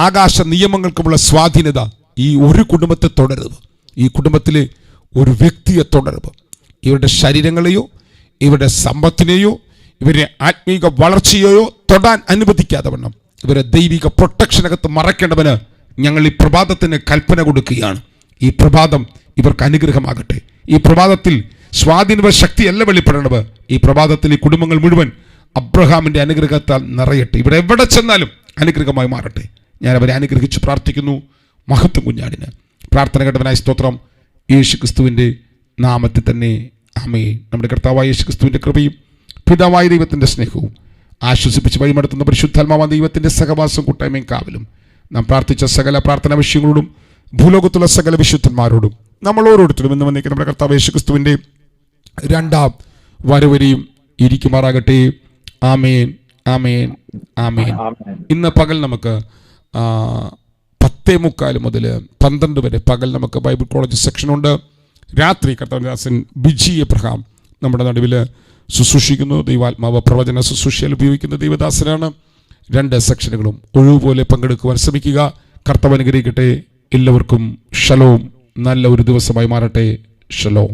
ആകാശ നിയമങ്ങൾക്കുമുള്ള സ്വാധീനത ഈ ഒരു കുടുംബത്തെ തുടരുത്, ഈ കുടുംബത്തിലെ ഒരു വ്യക്തിയെ തുടരുത്. ഇവരുടെ ശരീരങ്ങളെയോ ഇവരുടെ സമ്പത്തിനെയോ ഇവരുടെ ആത്മീക വളർച്ചയെയോ തൊടാൻ അനുവദിക്കാതെ വണ്ണം ഇവരെ ദൈവിക പ്രൊട്ടക്ഷനകത്ത് മറക്കേണ്ടവന് ഞങ്ങൾ ഈ പ്രഭാതത്തിന് കൽപ്പന കൊടുക്കുകയാണ്. ഈ പ്രഭാതം ഇവർക്ക് അനുഗ്രഹമാകട്ടെ. ഈ പ്രഭാതത്തിൽ സ്വാധീന ശക്തിയല്ല വെളിപ്പെടേണ്ടത്. ഈ പ്രഭാതത്തിൽ ഈ കുടുംബങ്ങൾ മുഴുവൻ അബ്രഹാമിൻ്റെ അനുഗ്രഹത്താൽ നിറയട്ടെ. ഇവിടെ എവിടെ ചെന്നാലും അനുഗ്രഹമായി മാറട്ടെ. ഞാൻ അവരെ അനുഗ്രഹിച്ച് പ്രാർത്ഥിക്കുന്നു. മഹത്വം കുഞ്ഞാടിന്. പ്രാർത്ഥന കേട്ടവനായ സ്തോത്രം. യേശു ക്രിസ്തുവിൻ്റെ നാമത്തിൽ തന്നെ ആമേൻ. നമ്മുടെ കർത്താവായ യേശു ക്രിസ്തുവിൻ്റെ കൃപയും പിതാവായ ദൈവത്തിൻ്റെ സ്നേഹവും ആശ്വസിപ്പിച്ച് വഴിമടത്തുന്ന പരിശുദ്ധാത്മാവാ ദൈവത്തിൻ്റെ സഹവാസം കൂട്ടായ്മയും കാവലും നാം പ്രാർത്ഥിച്ച സകല പ്രാർത്ഥനാ വിഷയങ്ങളോടും ഭൂലോകത്തുള്ള സകല വിശുദ്ധന്മാരോടും നമ്മൾ ഓരോരുത്തരും എന്ന് വന്നേക്ക് നമ്മുടെ കർത്താവ് യേശുക്രിസ്തുവിൻ്റെ രണ്ടാം വരവരെയും ഇരിക്കുമാറാകട്ടെ. ആമേൻ, ആമേൻ, ആമേൻ. ഇന്ന് പകൽ നമുക്ക് 10:45 മുതൽ 12 വരെ പകൽ നമുക്ക് ബൈബിൾ കോളേജ് സെക്ഷനുണ്ട്. രാത്രി കർത്താവദാസൻ ബിജി എബ്രഹാം നമ്മുടെ നടുവിൽ ശുശ്രൂഷിക്കുന്നു. ദൈവാത്മാവ് പ്രവചന ശുശ്രൂഷയിൽ ഉപയോഗിക്കുന്ന ദൈവദാസനാണ്. 2 സെക്ഷനുകളും ഒഴിവുപോലെ പങ്കെടുക്കുവാൻ ശ്രമിക്കുക. കർത്താവ് അനുഗ്രഹിക്കട്ടെ. എല്ലാവർക്കും ഷലോം. നല്ല ഒരു ദിവസമായി മാറട്ടെ. ഷലോം.